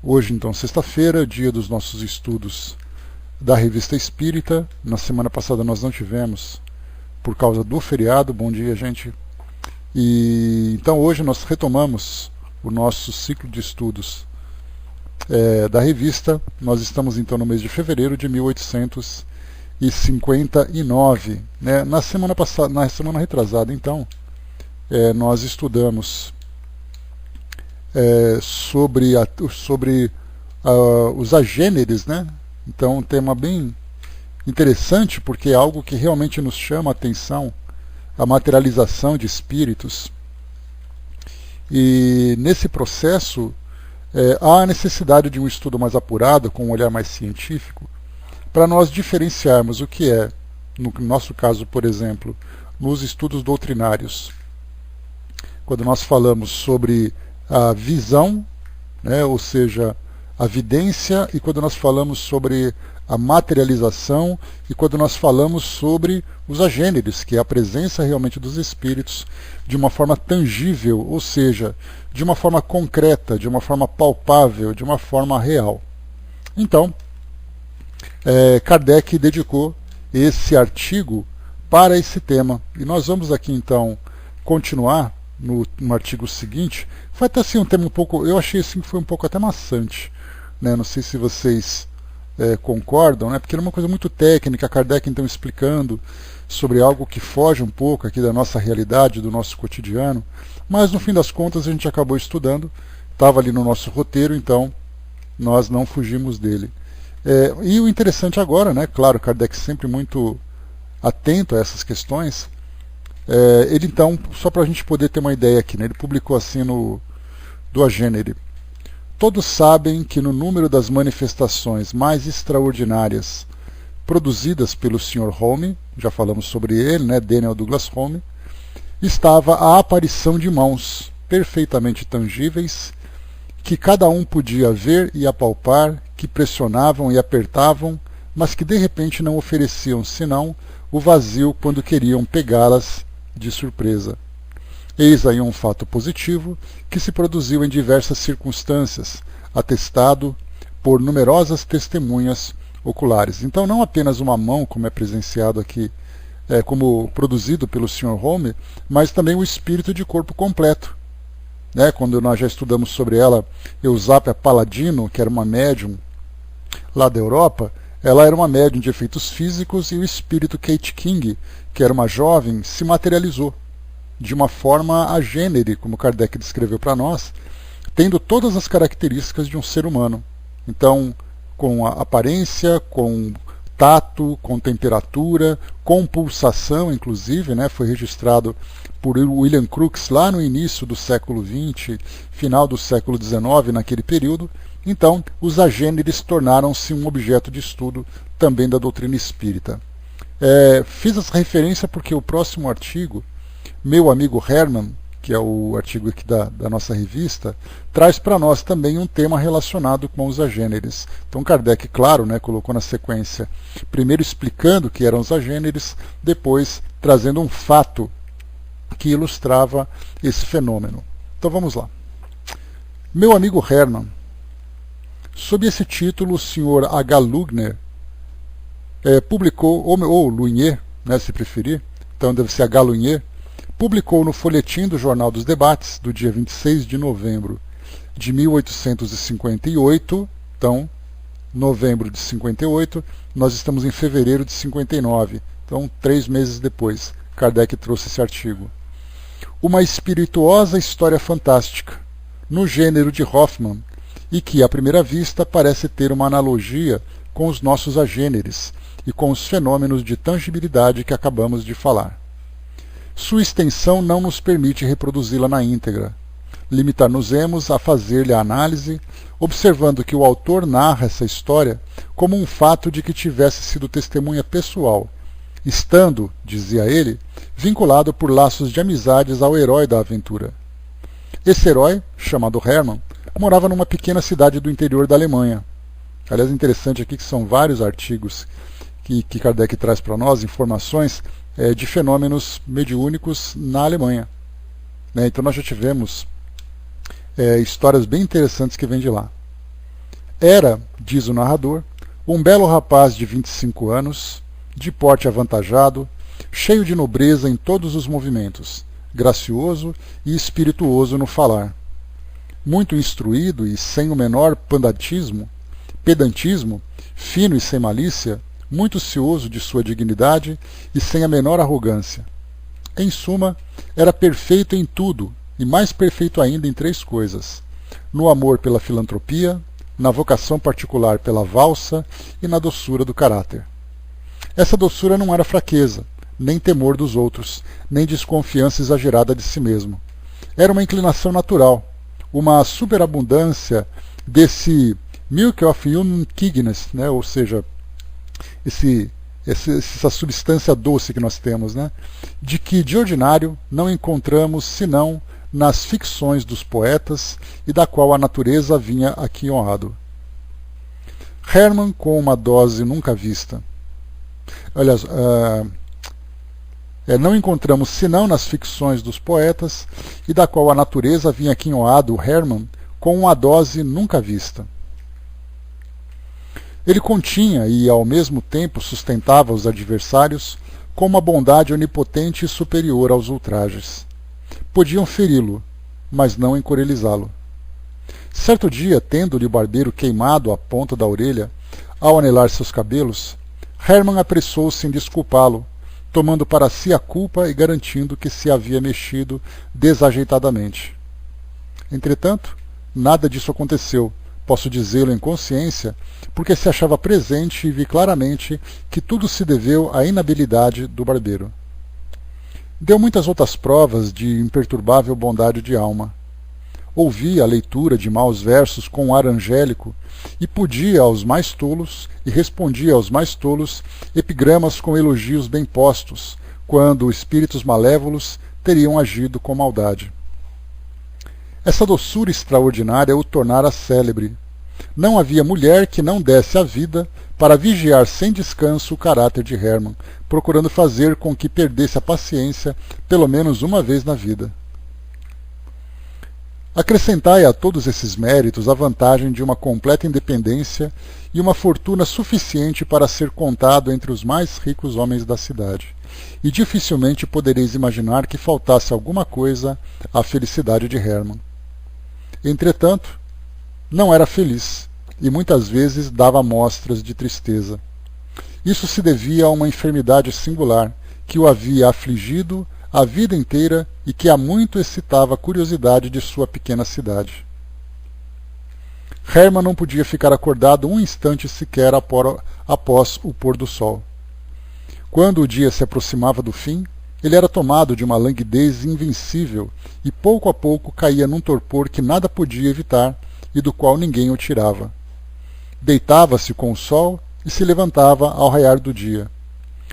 Hoje, então, sexta-feira, dia dos nossos estudos da Revista Espírita. Na semana passada nós não tivemos, por causa do feriado. Bom dia, gente. E então hoje nós retomamos o nosso ciclo de estudos da revista. Nós estamos então no mês de fevereiro de 1859. Né? Na semana retrasada, então, nós estudamos sobre os agêneres, né? Então, um tema bem interessante, porque é algo que realmente nos chama a atenção, a materialização de espíritos. E nesse processo há a necessidade de um estudo mais apurado, com um olhar mais científico, para nós diferenciarmos o que é, no nosso caso, por exemplo, nos estudos doutrinários, quando nós falamos sobre a visão, né, ou seja, a vidência, e quando nós falamos sobre a materialização, e quando nós falamos sobre os agêneres, que é a presença realmente dos espíritos de uma forma tangível, ou seja, de uma forma concreta, de uma forma palpável, de uma forma real. Então, Kardec dedicou esse artigo para esse tema, e nós vamos aqui então continuar no artigo seguinte. Vai estar assim um tema um pouco, eu achei assim que foi um pouco até maçante, né? Não sei se vocês concordam, né? Porque era uma coisa muito técnica, Kardec então explicando sobre algo que foge um pouco aqui da nossa realidade, do nosso cotidiano, mas no fim das contas a gente acabou estudando, estava ali no nosso roteiro, então nós não fugimos dele. E o interessante agora, né? Claro, Kardec sempre muito atento a essas questões. Ele então, só para a gente poder ter uma ideia aqui, né, ele publicou assim do Agênere: todos sabem que no número das manifestações mais extraordinárias produzidas pelo Sr. Home, já falamos sobre ele, né, Daniel Douglas Home, estava a aparição de mãos perfeitamente tangíveis, que cada um podia ver e apalpar, que pressionavam e apertavam, mas que de repente não ofereciam senão o vazio quando queriam pegá-las de surpresa. Eis aí um fato positivo que se produziu em diversas circunstâncias, atestado por numerosas testemunhas oculares. Então, não apenas uma mão, como é presenciado aqui, como produzido pelo Sr. Home, mas também o espírito de corpo completo. Né? Quando nós já estudamos sobre ela, Eusápia Paladino, que era uma médium lá da Europa, ela era uma médium de efeitos físicos, e o espírito Kate King, que era uma jovem, se materializou de uma forma agênere, como Kardec descreveu para nós, tendo todas as características de um ser humano. Então, com a aparência, com tato, com temperatura, com pulsação, inclusive, né, foi registrado por William Crookes lá no início do século XX, final do século XIX, naquele período. Então, os agêneres tornaram-se um objeto de estudo também da doutrina espírita. Fiz essa referência porque o próximo artigo, meu amigo Hermann, que é o artigo aqui da nossa revista, traz para nós também um tema relacionado com os agêneres. Então Kardec, claro, né, colocou na sequência, primeiro explicando o que eram os agêneres, depois trazendo um fato que ilustrava esse fenômeno. Então vamos lá. Meu amigo Hermann. Sob esse título, o Sr. H. Lugner publicou, ou Lunier, né, se preferir, então deve ser H. Lunier, publicou no folhetim do Jornal dos Debates, do dia 26 de novembro de 1858, então, novembro de 58, nós estamos em fevereiro de 59, então 3 meses depois, Kardec trouxe esse artigo. Uma espirituosa história fantástica, no gênero de Hoffmann, e que, à primeira vista, parece ter uma analogia com os nossos agêneres e com os fenômenos de tangibilidade que acabamos de falar. Sua extensão não nos permite reproduzi-la na íntegra. Limitar-nos-emos a fazer-lhe a análise, observando que o autor narra essa história como um fato de que tivesse sido testemunha pessoal, estando, dizia ele, vinculado por laços de amizades ao herói da aventura. Esse herói, chamado Hermann, morava numa pequena cidade do interior da Alemanha. Aliás, interessante aqui que são vários artigos que Kardec traz para nós, informações de fenômenos mediúnicos na Alemanha. Então nós já tivemos histórias bem interessantes que vêm de lá. Era, diz o narrador, um belo rapaz de 25 anos, de porte avantajado, cheio de nobreza em todos os movimentos, gracioso e espirituoso no falar. Muito instruído e sem o menor pedantismo, fino e sem malícia, muito cioso de sua dignidade e sem a menor arrogância. Em suma, era perfeito em tudo, e mais perfeito ainda em 3 coisas: no amor pela filantropia, na vocação particular pela valsa e na doçura do caráter. Essa doçura não era fraqueza, nem temor dos outros, nem desconfiança exagerada de si mesmo. Era uma inclinação natural, uma superabundância desse milk of human kidneys, né? Ou seja, essa substância doce que nós temos, né? De que de ordinário não encontramos senão nas ficções dos poetas e da qual a natureza vinha aqui honrado. Hermann com uma dose nunca vista. Aliás, não encontramos senão nas ficções dos poetas e da qual a natureza vinha aqui honrado Hermann com uma dose nunca vista. Ele continha e, ao mesmo tempo, sustentava os adversários com uma bondade onipotente e superior aos ultrajes. Podiam feri-lo, mas não encorelizá-lo. Certo dia, tendo-lhe o barbeiro queimado a ponta da orelha, ao anelar seus cabelos, Hermann apressou-se em desculpá-lo, tomando para si a culpa e garantindo que se havia mexido desajeitadamente. Entretanto, nada disso aconteceu, posso dizê-lo em consciência, porque se achava presente e vi claramente que tudo se deveu à inabilidade do barbeiro. Deu muitas outras provas de imperturbável bondade de alma. Ouvia a leitura de maus versos com um ar angélico e podia aos mais tolos e respondia aos mais tolos epigramas com elogios bem postos, quando espíritos malévolos teriam agido com maldade. Essa doçura extraordinária o tornara célebre. Não havia mulher que não desse a vida para vigiar sem descanso o caráter de Hermann, procurando fazer com que perdesse a paciência pelo menos uma vez na vida. Acrescentai a todos esses méritos a vantagem de uma completa independência e uma fortuna suficiente para ser contado entre os mais ricos homens da cidade, e dificilmente podereis imaginar que faltasse alguma coisa à felicidade de Hermann. Entretanto, não era feliz, e muitas vezes dava mostras de tristeza. Isso se devia a uma enfermidade singular, que o havia afligido a vida inteira e que há muito excitava a curiosidade de sua pequena cidade. Hermann não podia ficar acordado um instante sequer após o pôr do sol. Quando o dia se aproximava do fim, ele era tomado de uma languidez invencível e pouco a pouco caía num torpor que nada podia evitar e do qual ninguém o tirava. Deitava-se com o sol e se levantava ao raiar do dia.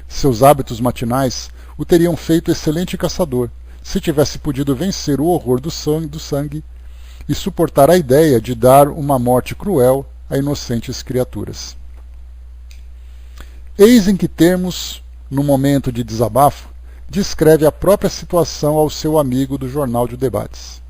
Seus hábitos matinais o teriam feito excelente caçador, se tivesse podido vencer o horror do sangue e suportar a ideia de dar uma morte cruel a inocentes criaturas. Eis em que termos, no momento de desabafo, descreve a própria situação ao seu amigo do Jornal de Debates.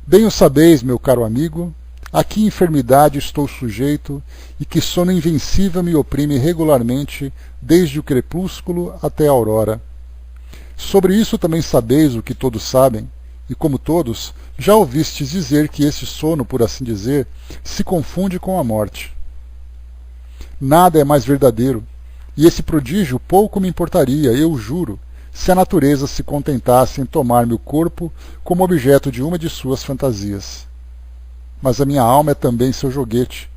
Bem o sabeis, meu caro amigo, a que enfermidade estou sujeito e que sono invencível me oprime regularmente desde o crepúsculo até a aurora. Sobre isso também sabeis o que todos sabem, e como todos, já ouvistes dizer que esse sono, por assim dizer, se confunde com a morte. Nada é mais verdadeiro, e esse prodígio pouco me importaria, eu juro, se a natureza se contentasse em tomar-me o corpo como objeto de uma de suas fantasias. Mas a minha alma é também seu joguete,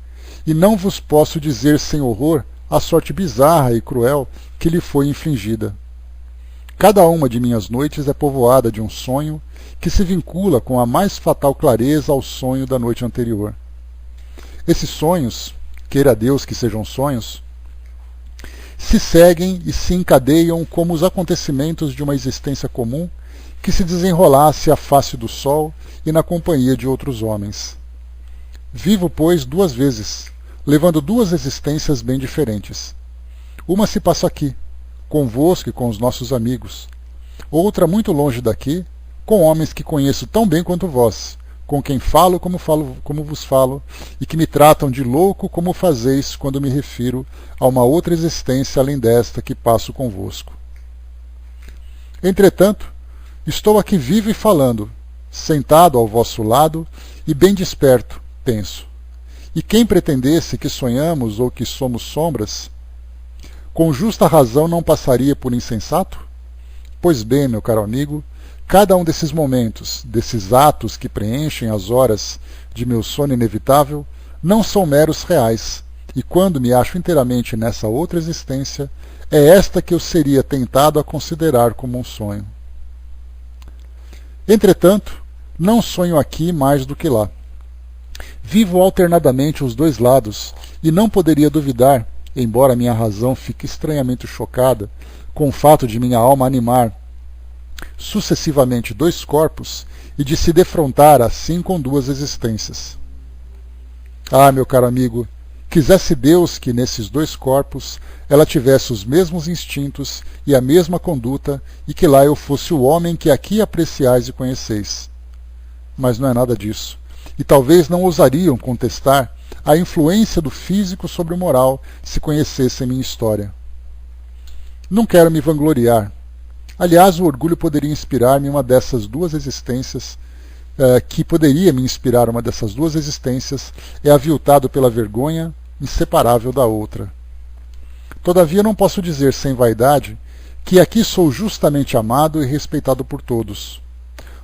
e não vos posso dizer sem horror a sorte bizarra e cruel que lhe foi infligida. Cada uma de minhas noites é povoada de um sonho que se vincula com a mais fatal clareza ao sonho da noite anterior. Esses sonhos, queira Deus que sejam sonhos, se seguem e se encadeiam como os acontecimentos de uma existência comum que se desenrolasse à face do sol e na companhia de outros homens. Vivo, pois, 2 vezes, levando 2 existências bem diferentes. Uma se passa aqui, convosco e com os nossos amigos. Outra muito longe daqui, com homens que conheço tão bem quanto vós, com quem falo como vos falo, e que me tratam de louco como fazeis quando me refiro a uma outra existência além desta que passo convosco. Entretanto, estou aqui vivo e falando, sentado ao vosso lado e bem desperto, penso. E quem pretendesse que sonhamos ou que somos sombras, com justa razão não passaria por insensato? Pois bem, meu caro amigo, cada um desses momentos, desses atos que preenchem as horas de meu sono inevitável, não são meros reais, e quando me acho inteiramente nessa outra existência, é esta que eu seria tentado a considerar como um sonho. Entretanto, não sonho aqui mais do que lá. Vivo alternadamente os dois lados, e não poderia duvidar, embora minha razão fique estranhamente chocada com o fato de minha alma animar sucessivamente dois corpos e de se defrontar assim com duas existências. Ah, meu caro amigo, quisesse Deus que nesses dois corpos ela tivesse os mesmos instintos e a mesma conduta, e que lá eu fosse o homem que aqui apreciais e conheceis. Mas não é nada disso, e talvez não ousariam contestar a influência do físico sobre o moral se conhecessem minha história. Não quero me vangloriar. Aliás, o orgulho poderia inspirar-me uma dessas duas existências, é aviltado pela vergonha inseparável da outra. Todavia não posso dizer sem vaidade que aqui sou justamente amado e respeitado por todos.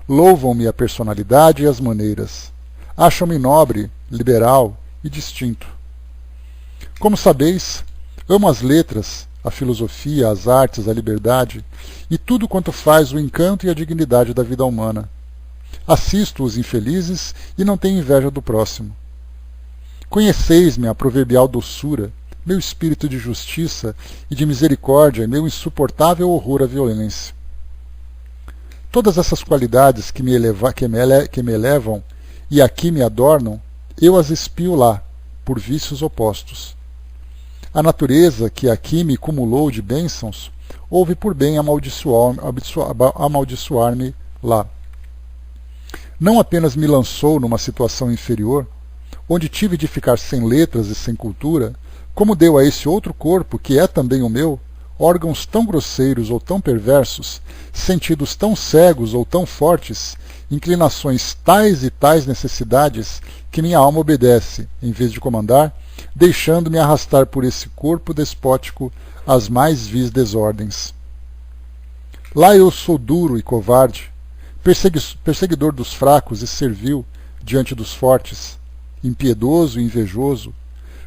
Louvam-me a personalidade e as maneiras. Acham-me nobre, liberal e distinto. Como sabeis, amo as letras, a filosofia, as artes, a liberdade e tudo quanto faz o encanto e a dignidade da vida humana. Assisto os infelizes e não tenho inveja do próximo. Conheceis minha proverbial doçura, meu espírito de justiça e de misericórdia e meu insuportável horror à violência. Todas essas qualidades que me elevam e aqui me adornam, eu as expio lá, por vícios opostos. A natureza que aqui me cumulou de bênçãos, houve por bem amaldiçoar-me lá. Não apenas me lançou numa situação inferior, onde tive de ficar sem letras e sem cultura, como deu a esse outro corpo, que é também o meu, órgãos tão grosseiros ou tão perversos, sentidos tão cegos ou tão fortes, inclinações tais e tais necessidades, que minha alma obedece, em vez de comandar, deixando-me arrastar por esse corpo despótico às mais vis desordens. Lá eu sou duro e covarde, perseguidor dos fracos e servil diante dos fortes, impiedoso e invejoso,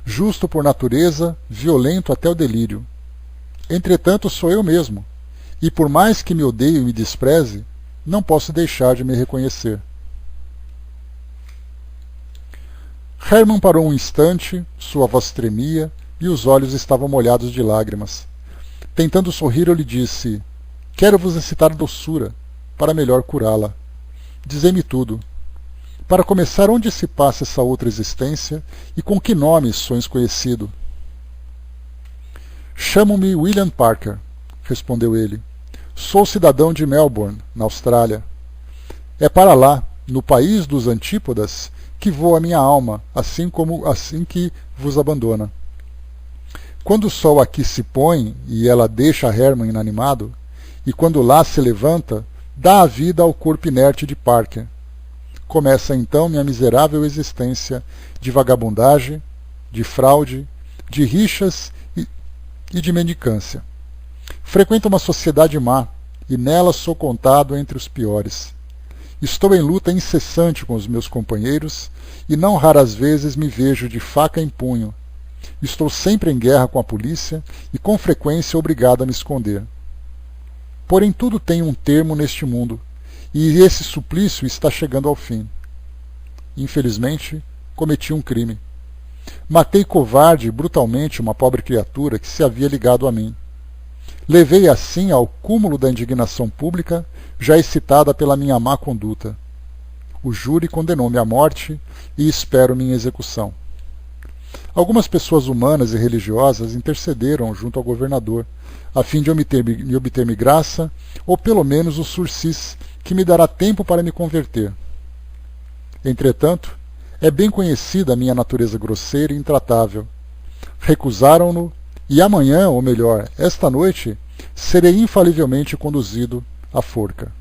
justo por natureza, violento até o delírio. Entretanto, sou eu mesmo, e por mais que me odeie e me despreze, não posso deixar de me reconhecer. Hermann parou um instante, sua voz tremia e os olhos estavam molhados de lágrimas. Tentando sorrir, eu lhe disse: quero vos excitar doçura, para melhor curá-la. Dizei-me tudo. Para começar, onde se passa essa outra existência e com que nome sois conhecido? Chamo-me William Parker, respondeu ele. Sou cidadão de Melbourne, na Austrália. É para lá, no país dos antípodas, que voa minha alma, assim que vos abandona. Quando o sol aqui se põe e ela deixa Hermann inanimado, e quando lá se levanta, dá a vida ao corpo inerte de Parker. Começa então minha miserável existência de vagabundagem, de fraude, de rixas e de mendicância. Frequento uma sociedade má, e nela sou contado entre os piores. Estou em luta incessante com os meus companheiros, e não raras vezes me vejo de faca em punho. Estou sempre em guerra com a polícia, e com frequência obrigado a me esconder. Porém tudo tem um termo neste mundo, e esse suplício está chegando ao fim. Infelizmente, cometi um crime. Matei covarde e brutalmente uma pobre criatura que se havia ligado a mim. Levei assim ao cúmulo da indignação pública, já excitada pela minha má conduta. O júri condenou-me à morte e espero minha execução. Algumas pessoas humanas e religiosas intercederam junto ao governador, a fim de obter-me graça, ou pelo menos o sursis, que me dará tempo para me converter. Entretanto, é bem conhecida a minha natureza grosseira e intratável. Recusaram-no, e amanhã, ou melhor, esta noite, serei infalivelmente conduzido à forca.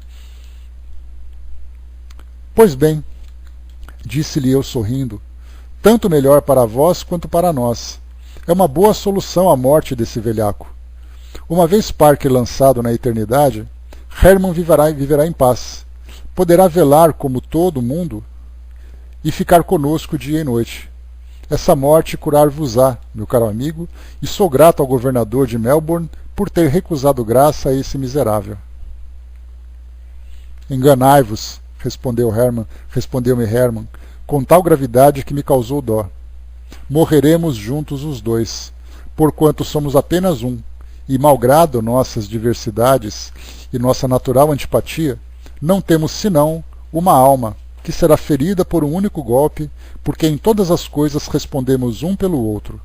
Pois bem, disse-lhe eu sorrindo, tanto melhor para vós quanto para nós. É uma boa solução a morte desse velhaco. Uma vez Parker lançado na eternidade, Hermann viverá em paz. Poderá velar como todo mundo e ficar conosco dia e noite. Essa morte curar-vos-á, meu caro amigo, e sou grato ao governador de Melbourne por ter recusado graça a esse miserável. Enganai-vos, respondeu-me Hermann, com tal gravidade que me causou dó. Morreremos juntos os dois, porquanto somos apenas um, e malgrado nossas diversidades e nossa natural antipatia, não temos senão uma alma, que será ferida por um único golpe, porque em todas as coisas respondemos um pelo outro.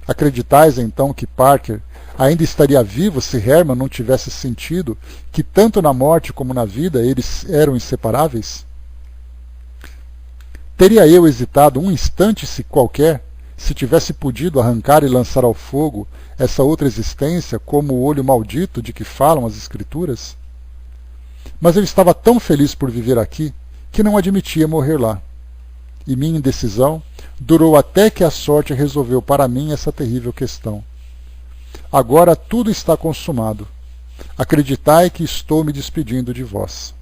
Acreditais, então, que Parker ainda estaria vivo se Hermann não tivesse sentido que tanto na morte como na vida eles eram inseparáveis? Teria eu hesitado um instante se tivesse podido arrancar e lançar ao fogo essa outra existência como o olho maldito de que falam as Escrituras? Mas eu estava tão feliz por viver aqui que não admitia morrer lá. E minha indecisão durou até que a sorte resolveu para mim essa terrível questão. Agora tudo está consumado. Acreditai que estou me despedindo de vós.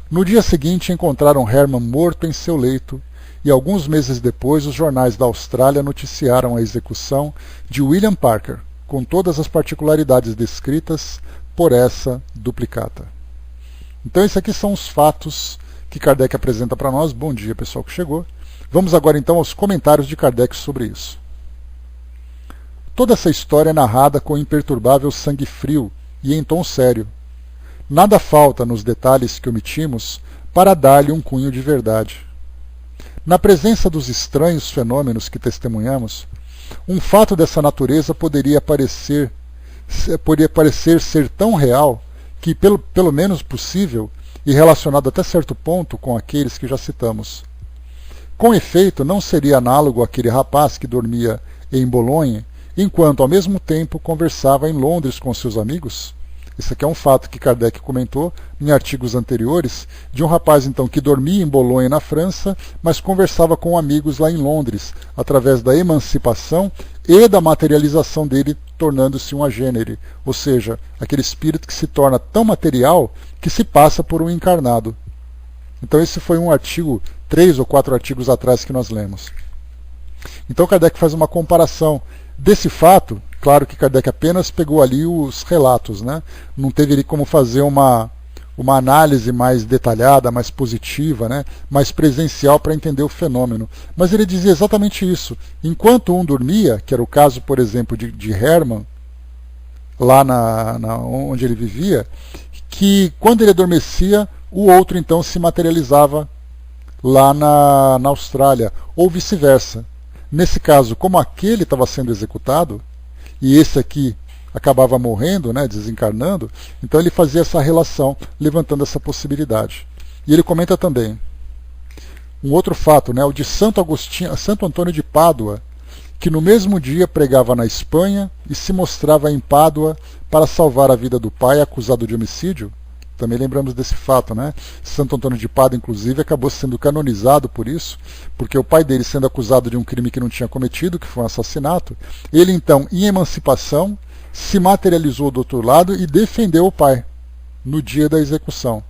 No dia seguinte encontraram Hermann morto em seu leito, e alguns meses depois os jornais da Austrália noticiaram a execução de William Parker, com todas as particularidades descritas por essa duplicata. Então esses aqui são os fatos que Kardec apresenta para nós. Bom dia, pessoal que chegou. Vamos agora então aos comentários de Kardec sobre isso. Toda essa história é narrada com imperturbável sangue frio e em tom sério. Nada falta nos detalhes que omitimos para dar-lhe um cunho de verdade. Na presença dos estranhos fenômenos que testemunhamos, um fato dessa natureza poderia parecer ser tão real que, pelo menos possível, e relacionado até certo ponto com aqueles que já citamos. Com efeito, não seria análogo àquele rapaz que dormia em Bolonha, enquanto ao mesmo tempo conversava em Londres com seus amigos? Esse aqui é um fato que Kardec comentou em artigos anteriores, de um rapaz então que dormia em Bolonha, na França, mas conversava com amigos lá em Londres, através da emancipação e da materialização dele, tornando-se um agênere, ou seja, aquele espírito que se torna tão material que se passa por um encarnado. Então esse foi um artigo, 3 ou 4 artigos atrás que nós lemos. Então Kardec faz uma comparação desse fato. Claro que Kardec apenas pegou ali os relatos, né? Não teve ali como fazer uma análise mais detalhada, mais positiva, né? Mais presencial para entender o fenômeno. Mas ele dizia exatamente isso. Enquanto um dormia, que era o caso, por exemplo, de Hermann, lá onde ele vivia, que quando ele adormecia, o outro então se materializava lá na Austrália, ou vice-versa. Nesse caso, como aquele estava sendo executado, e esse aqui acabava morrendo, né, desencarnando, então ele fazia essa relação, levantando essa possibilidade. E ele comenta também um outro fato, né, o de Santo Antônio de Pádua, que no mesmo dia pregava na Espanha e se mostrava em Pádua para salvar a vida do pai acusado de homicídio. Também lembramos desse fato, né? Santo Antônio de Pádua, inclusive, acabou sendo canonizado por isso, porque o pai dele, sendo acusado de um crime que não tinha cometido, que foi um assassinato, ele então, em emancipação, se materializou do outro lado e defendeu o pai no dia da execução.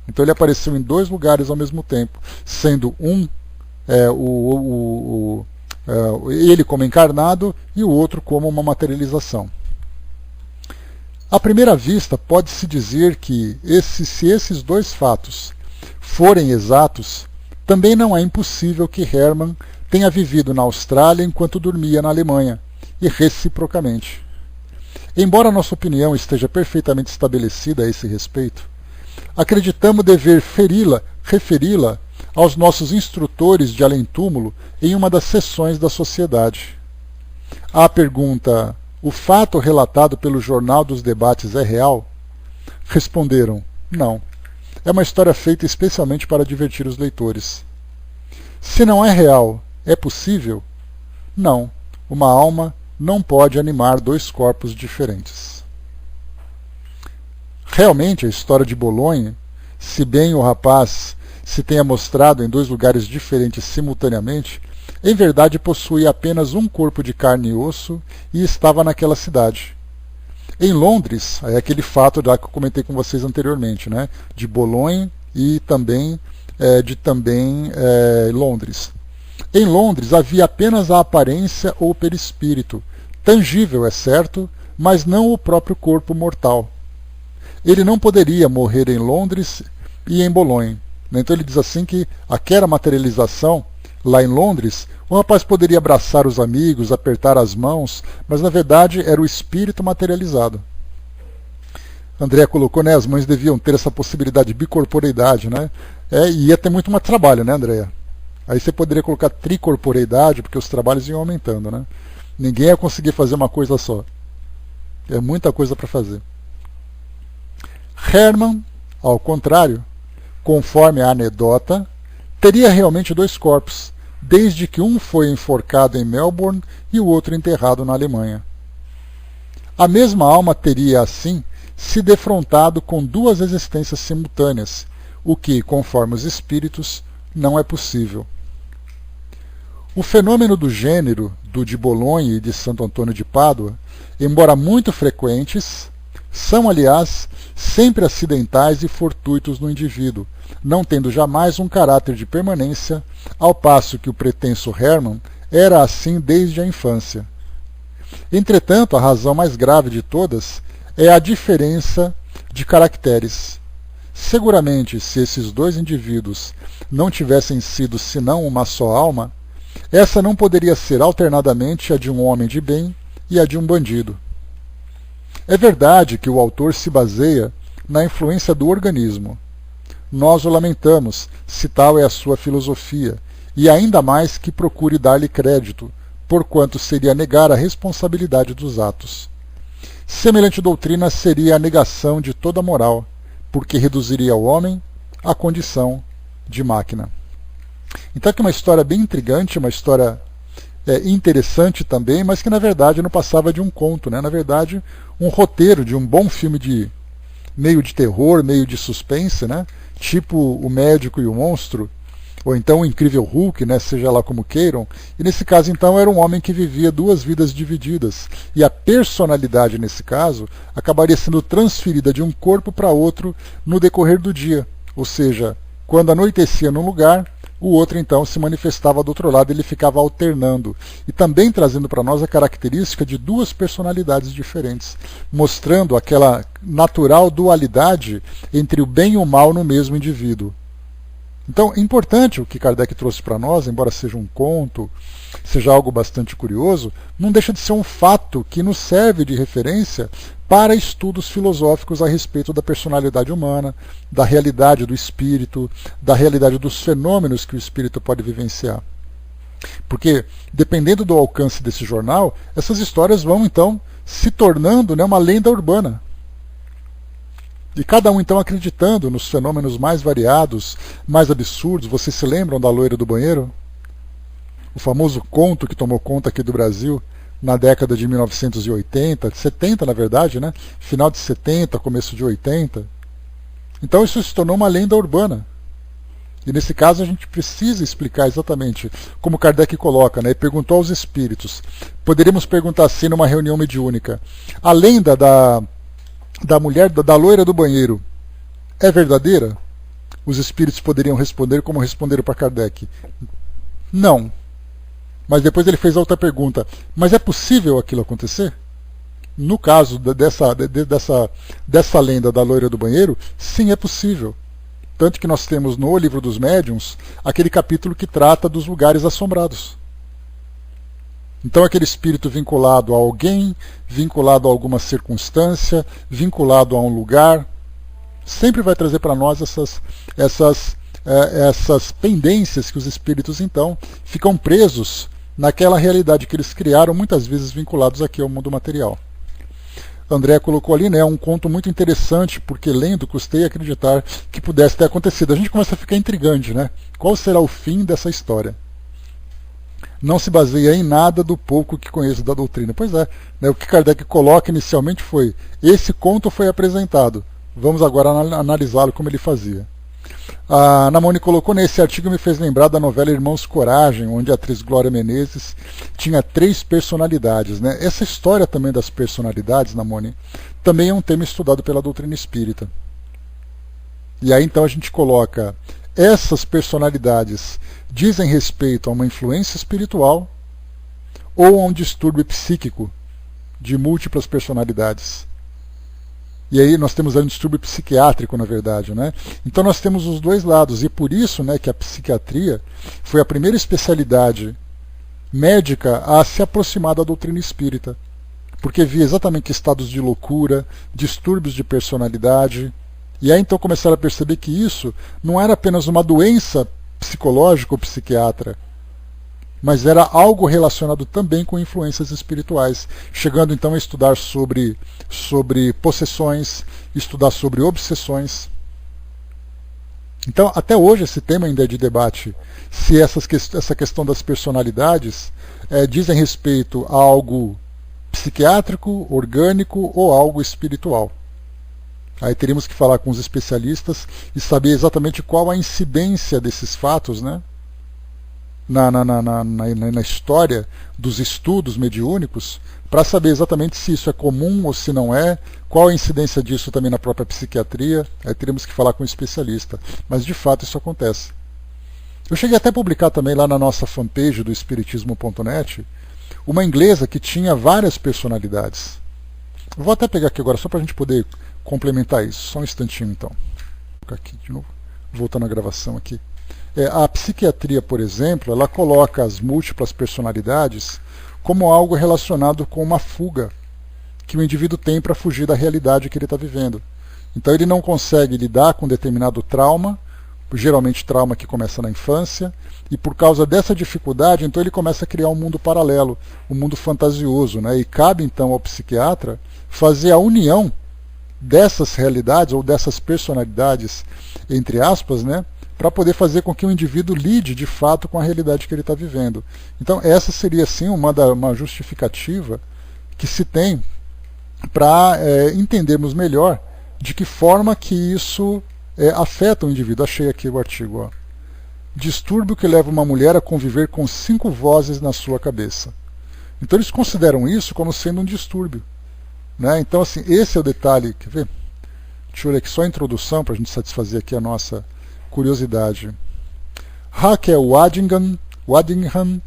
Então ele apareceu em 2 lugares ao mesmo tempo, sendo ele como encarnado e o outro como uma materialização. À primeira vista, pode-se dizer que, se esses 2 fatos forem exatos, também não é impossível que Hermann tenha vivido na Austrália enquanto dormia na Alemanha, e reciprocamente. Embora nossa opinião esteja perfeitamente estabelecida a esse respeito, acreditamos dever referi-la aos nossos instrutores de além-túmulo em uma das sessões da sociedade. À pergunta: o fato relatado pelo Jornal dos Debates é real? Responderam: não. é uma história feita especialmente para divertir os leitores. Se não é real, é possível? Não. Uma alma não pode animar dois corpos diferentes. Realmente, a história de Bolonha, se bem o rapaz se tenha mostrado em dois lugares diferentes simultaneamente, em verdade possuía apenas um corpo de carne e osso e estava naquela cidade. Em Londres, é aquele fato já que eu comentei com vocês anteriormente, né, de Bolonha e também Londres. Em Londres havia apenas a aparência ou perispírito, tangível, é certo, mas não o próprio corpo mortal. Ele não poderia morrer em Londres e em Bolonha. Então ele diz assim que aquela materialização, lá em Londres, o rapaz poderia abraçar os amigos, apertar as mãos, mas na verdade era o espírito materializado. André colocou, né, as mães deviam ter essa possibilidade de bicorporeidade, né? E ia ter muito mais trabalho, né, Andréia? Aí você poderia colocar tricorporeidade, porque os trabalhos iam aumentando, né? Ninguém ia conseguir fazer uma coisa só. É muita coisa para fazer. Hermann, ao contrário, conforme a anedota, teria realmente dois corpos, desde que um foi enforcado em Melbourne e o outro enterrado na Alemanha. A mesma alma teria, assim, se defrontado com duas existências simultâneas, o que, conforme os espíritos, não é possível. O fenômeno do gênero, do de Bolonha e de Santo Antônio de Pádua, embora muito frequentes, são, aliás, sempre acidentais e fortuitos no indivíduo, não tendo jamais um caráter de permanência, ao passo que o pretenso Hermann era assim desde a infância. Entretanto, a razão mais grave de todas é a diferença de caracteres. Seguramente, se esses dois indivíduos não tivessem sido senão uma só alma, essa não poderia ser alternadamente a de um homem de bem e a de um bandido. É verdade que o autor se baseia na influência do organismo. Nós o lamentamos, se tal é a sua filosofia, e ainda mais que procure dar-lhe crédito, porquanto seria negar a responsabilidade dos atos. Semelhante doutrina seria a negação de toda moral, porque reduziria o homem à condição de máquina. Então aqui uma história bem intrigante, uma história interessante também, mas que na verdade não passava de um conto, né? Na verdade, um roteiro de um bom filme de meio de terror, meio de suspense, né? Tipo O Médico e o Monstro, ou então O Incrível Hulk, né? Seja lá como queiram. E nesse caso, então, era um homem que vivia duas vidas divididas. E a personalidade, nesse caso, acabaria sendo transferida de um corpo para outro no decorrer do dia. Ou seja, quando anoitecia num lugar, o outro então se manifestava do outro lado, ele ficava alternando. E também trazendo para nós a característica de duas personalidades diferentes, mostrando aquela natural dualidade entre o bem e o mal no mesmo indivíduo. Então, é importante o que Kardec trouxe para nós, embora seja um conto, seja algo bastante curioso, não deixa de ser um fato que nos serve de referência para estudos filosóficos a respeito da personalidade humana, da realidade do espírito, da realidade dos fenômenos que o espírito pode vivenciar. Porque, dependendo do alcance desse jornal, essas histórias vão, então, se tornando, né, uma lenda urbana. E cada um, então, acreditando nos fenômenos mais variados, mais absurdos. Vocês se lembram da loira do banheiro? O famoso conto que tomou conta aqui do Brasil na década de 1980, 70 na verdade, né? Final de 70, começo de 80. Então isso se tornou uma lenda urbana. E nesse caso a gente precisa explicar exatamente como Kardec coloca, né? E perguntou aos espíritos. Poderíamos perguntar assim numa reunião mediúnica. A lenda da mulher, da loira do banheiro, é verdadeira? Os espíritos poderiam responder como responderam para Kardec. Não. Mas depois ele fez outra pergunta. Mas é possível aquilo acontecer? No caso dessa lenda da loira do banheiro, sim, é possível. Tanto que nós temos no Livro dos Médiuns aquele capítulo que trata dos lugares assombrados. Então aquele espírito vinculado a alguém, vinculado a alguma circunstância, vinculado a um lugar, sempre vai trazer para nós essas pendências que os espíritos então ficam presos naquela realidade que eles criaram, muitas vezes vinculados aqui ao mundo material. André colocou ali, né, um conto muito interessante, porque lendo custei acreditar que pudesse ter acontecido. A gente começa a ficar intrigante, né? Qual será o fim dessa história? Não se baseia em nada do pouco que conheço da doutrina. Pois é, né, o que Kardec coloca inicialmente foi: esse conto foi apresentado, vamos agora analisá-lo como ele fazia. A Namone colocou: nesse artigo me fez lembrar da novela Irmãos Coragem, onde a atriz Glória Menezes tinha 3 personalidades. Né? Essa história também das personalidades, Namone, também é um tema estudado pela doutrina espírita. E aí então a gente coloca: essas personalidades dizem respeito a uma influência espiritual ou a um distúrbio psíquico de múltiplas personalidades. E aí nós temos um distúrbio psiquiátrico, na verdade. Né? Então nós temos os dois lados, e por isso, né, que a psiquiatria foi a primeira especialidade médica a se aproximar da doutrina espírita, porque via exatamente estados de loucura, distúrbios de personalidade, e aí então começaram a perceber que isso não era apenas uma doença psicológica ou psiquiatra, mas era algo relacionado também com influências espirituais, chegando então a estudar sobre possessões, estudar sobre obsessões. Então, até hoje esse tema ainda é de debate, se essa questão das personalidades dizem respeito a algo psiquiátrico, orgânico ou algo espiritual. Aí teríamos que falar com os especialistas e saber exatamente qual a incidência desses fatos, né? Na história dos estudos mediúnicos, para saber exatamente se isso é comum ou se não é, qual a incidência disso também na própria psiquiatria. Aí teríamos que falar com um especialista, mas de fato isso acontece. Eu cheguei até a publicar também lá na nossa fanpage do espiritismo.net uma inglesa que tinha várias personalidades. Eu vou até pegar aqui agora só para a gente poder complementar isso, só um instantinho então. Vou colocar aqui de novo, voltando à gravação aqui. A psiquiatria, por exemplo, ela coloca as múltiplas personalidades como algo relacionado com uma fuga que o indivíduo tem para fugir da realidade que ele está vivendo. Então ele não consegue lidar com determinado trauma, geralmente trauma que começa na infância, e por causa dessa dificuldade, então ele começa a criar um mundo paralelo, um mundo fantasioso, né? E cabe então ao psiquiatra fazer a união dessas realidades ou dessas personalidades, entre aspas, né? Para poder fazer com que o indivíduo lide de fato com a realidade que ele está vivendo. Então essa seria sim uma justificativa que se tem para entendermos melhor de que forma que isso afeta o indivíduo. Achei aqui o artigo. Ó. Distúrbio que leva uma mulher a conviver com 5 vozes na sua cabeça. Então eles consideram isso como sendo um distúrbio. Né? Então assim, esse é o detalhe. Quer ver? Deixa eu olhar aqui só a introdução para a gente satisfazer aqui a nossa curiosidade. Raquel Waddingham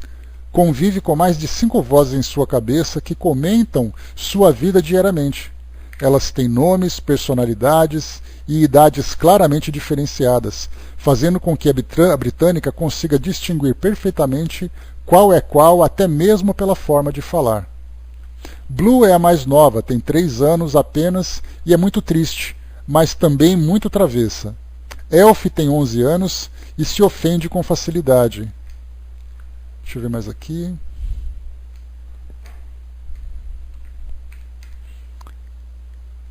convive com mais de 5 vozes em sua cabeça que comentam sua vida diariamente. Elas têm nomes, personalidades e idades claramente diferenciadas, fazendo com que a britânica consiga distinguir perfeitamente qual é qual, até mesmo pela forma de falar. Blue é a mais nova, tem 3 anos apenas e é muito triste, mas também muito travessa. Elf tem 11 anos e se ofende com facilidade. Deixa eu ver mais aqui.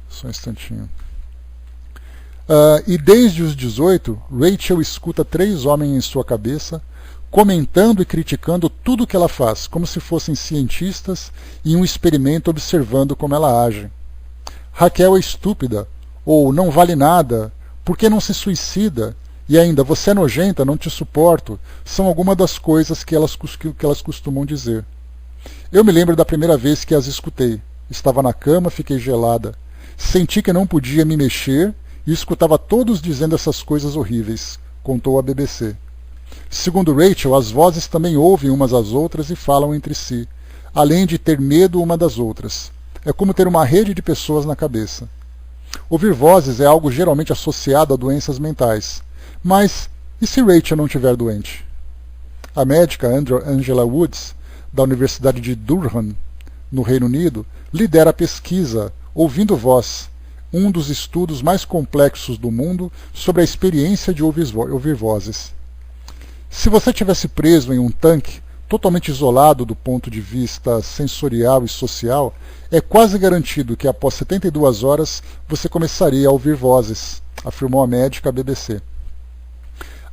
Só um instantinho. E desde os 18, Rachel escuta 3 homens em sua cabeça, comentando e criticando tudo que ela faz, como se fossem cientistas em um experimento observando como ela age. Raquel é estúpida, ou não vale nada, por que não se suicida? E ainda, você é nojenta, não te suporto, são algumas das coisas que elas costumam dizer. Eu me lembro da primeira vez que as escutei. Estava na cama, fiquei gelada. Senti que não podia me mexer e escutava todos dizendo essas coisas horríveis, contou a BBC. Segundo Rachel, as vozes também ouvem umas às outras e falam entre si, além de ter medo uma das outras. É como ter uma rede de pessoas na cabeça. Ouvir vozes é algo geralmente associado a doenças mentais. Mas e se Rachel não estiver doente? A médica Angela Woods, da Universidade de Durham, no Reino Unido, lidera a pesquisa Ouvindo Voz, um dos estudos mais complexos do mundo sobre a experiência de ouvir vozes. Se você estivesse preso em um tanque, totalmente isolado do ponto de vista sensorial e social, é quase garantido que após 72 horas você começaria a ouvir vozes, afirmou a médica à BBC.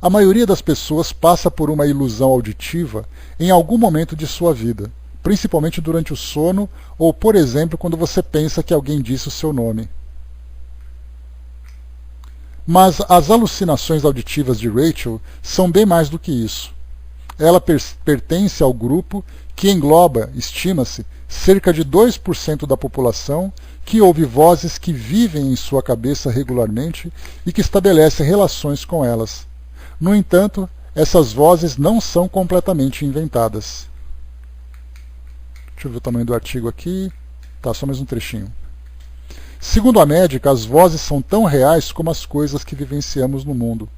A maioria das pessoas passa por uma ilusão auditiva em algum momento de sua vida, principalmente durante o sono ou, por exemplo, quando você pensa que alguém disse o seu nome. Mas as alucinações auditivas de Rachel são bem mais do que isso. Ela pertence ao grupo que engloba, estima-se, cerca de 2% da população que ouve vozes que vivem em sua cabeça regularmente e que estabelece relações com elas. No entanto, essas vozes não são completamente inventadas. Deixa eu ver o tamanho do artigo aqui. Tá, só mais um trechinho. Segundo a médica, as vozes são tão reais como as coisas que vivenciamos no mundo.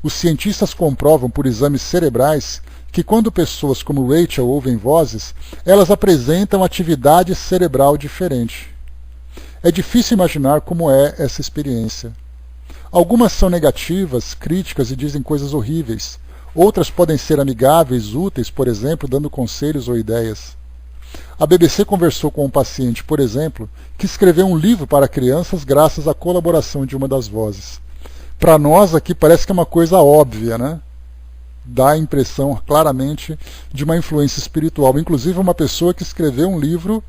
Os cientistas comprovam por exames cerebrais que quando pessoas como Rachel ouvem vozes, elas apresentam atividade cerebral diferente. É difícil imaginar como é essa experiência. Algumas são negativas, críticas e dizem coisas horríveis. Outras podem ser amigáveis, úteis, por exemplo, dando conselhos ou ideias. A BBC conversou com um paciente, por exemplo, que escreveu um livro para crianças graças à colaboração de uma das vozes. Para nós aqui parece que é uma coisa óbvia, né? Dá a impressão claramente de uma influência espiritual. Inclusive uma pessoa que escreveu um livro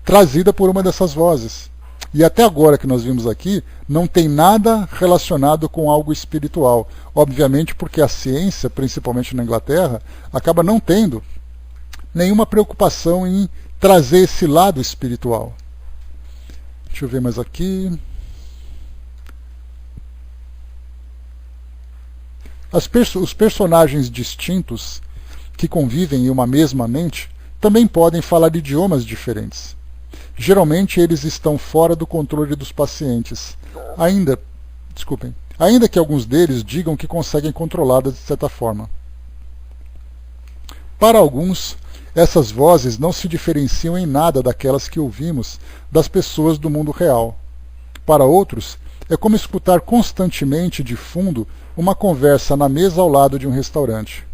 trazida por uma dessas vozes. E até agora que nós vimos aqui, não tem nada relacionado com algo espiritual. Obviamente porque a ciência, principalmente na Inglaterra, acaba não tendo nenhuma preocupação em trazer esse lado espiritual. Deixa eu ver mais aqui. Os personagens distintos que convivem em uma mesma mente também podem falar idiomas diferentes. Geralmente eles estão fora do controle dos pacientes, ainda que alguns deles digam que conseguem controlá-las de certa forma. Para alguns, essas vozes não se diferenciam em nada daquelas que ouvimos das pessoas do mundo real. Para outros, é como escutar constantemente de fundo uma conversa na mesa ao lado de um restaurante.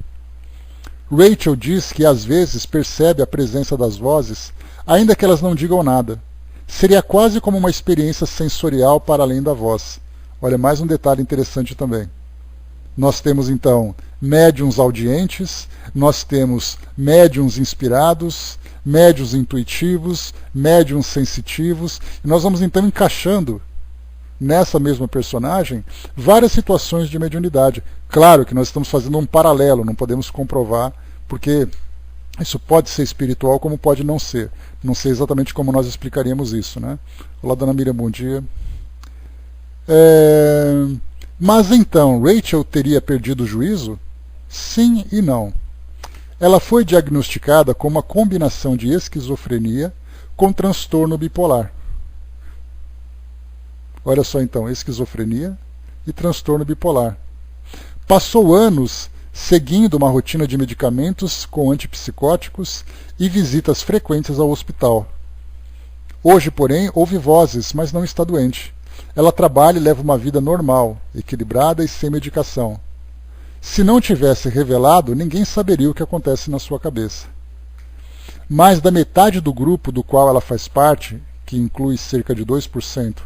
Rachel diz que às vezes percebe a presença das vozes, ainda que elas não digam nada. Seria quase como uma experiência sensorial para além da voz. Olha, mais um detalhe interessante também. Nós temos então médiuns audientes, nós temos médiuns inspirados, médiuns intuitivos, médiuns sensitivos, e nós vamos então encaixando nessa mesma personagem várias situações de mediunidade. Claro que nós estamos fazendo um paralelo, não podemos comprovar, porque isso pode ser espiritual como pode não ser. Não sei exatamente como nós explicaríamos isso, né? Olá, dona Miriam, bom dia. Mas então, Rachel teria perdido o juízo? Sim e não. Ela foi diagnosticada com uma combinação de esquizofrenia com transtorno bipolar. Olha só então, esquizofrenia e transtorno bipolar. Passou anos seguindo uma rotina de medicamentos com antipsicóticos e visitas frequentes ao hospital. Hoje, porém, ouve vozes, mas não está doente. Ela trabalha e leva uma vida normal, equilibrada e sem medicação. Se não tivesse revelado, ninguém saberia o que acontece na sua cabeça. Mais da metade do grupo do qual ela faz parte, que inclui cerca de 2%,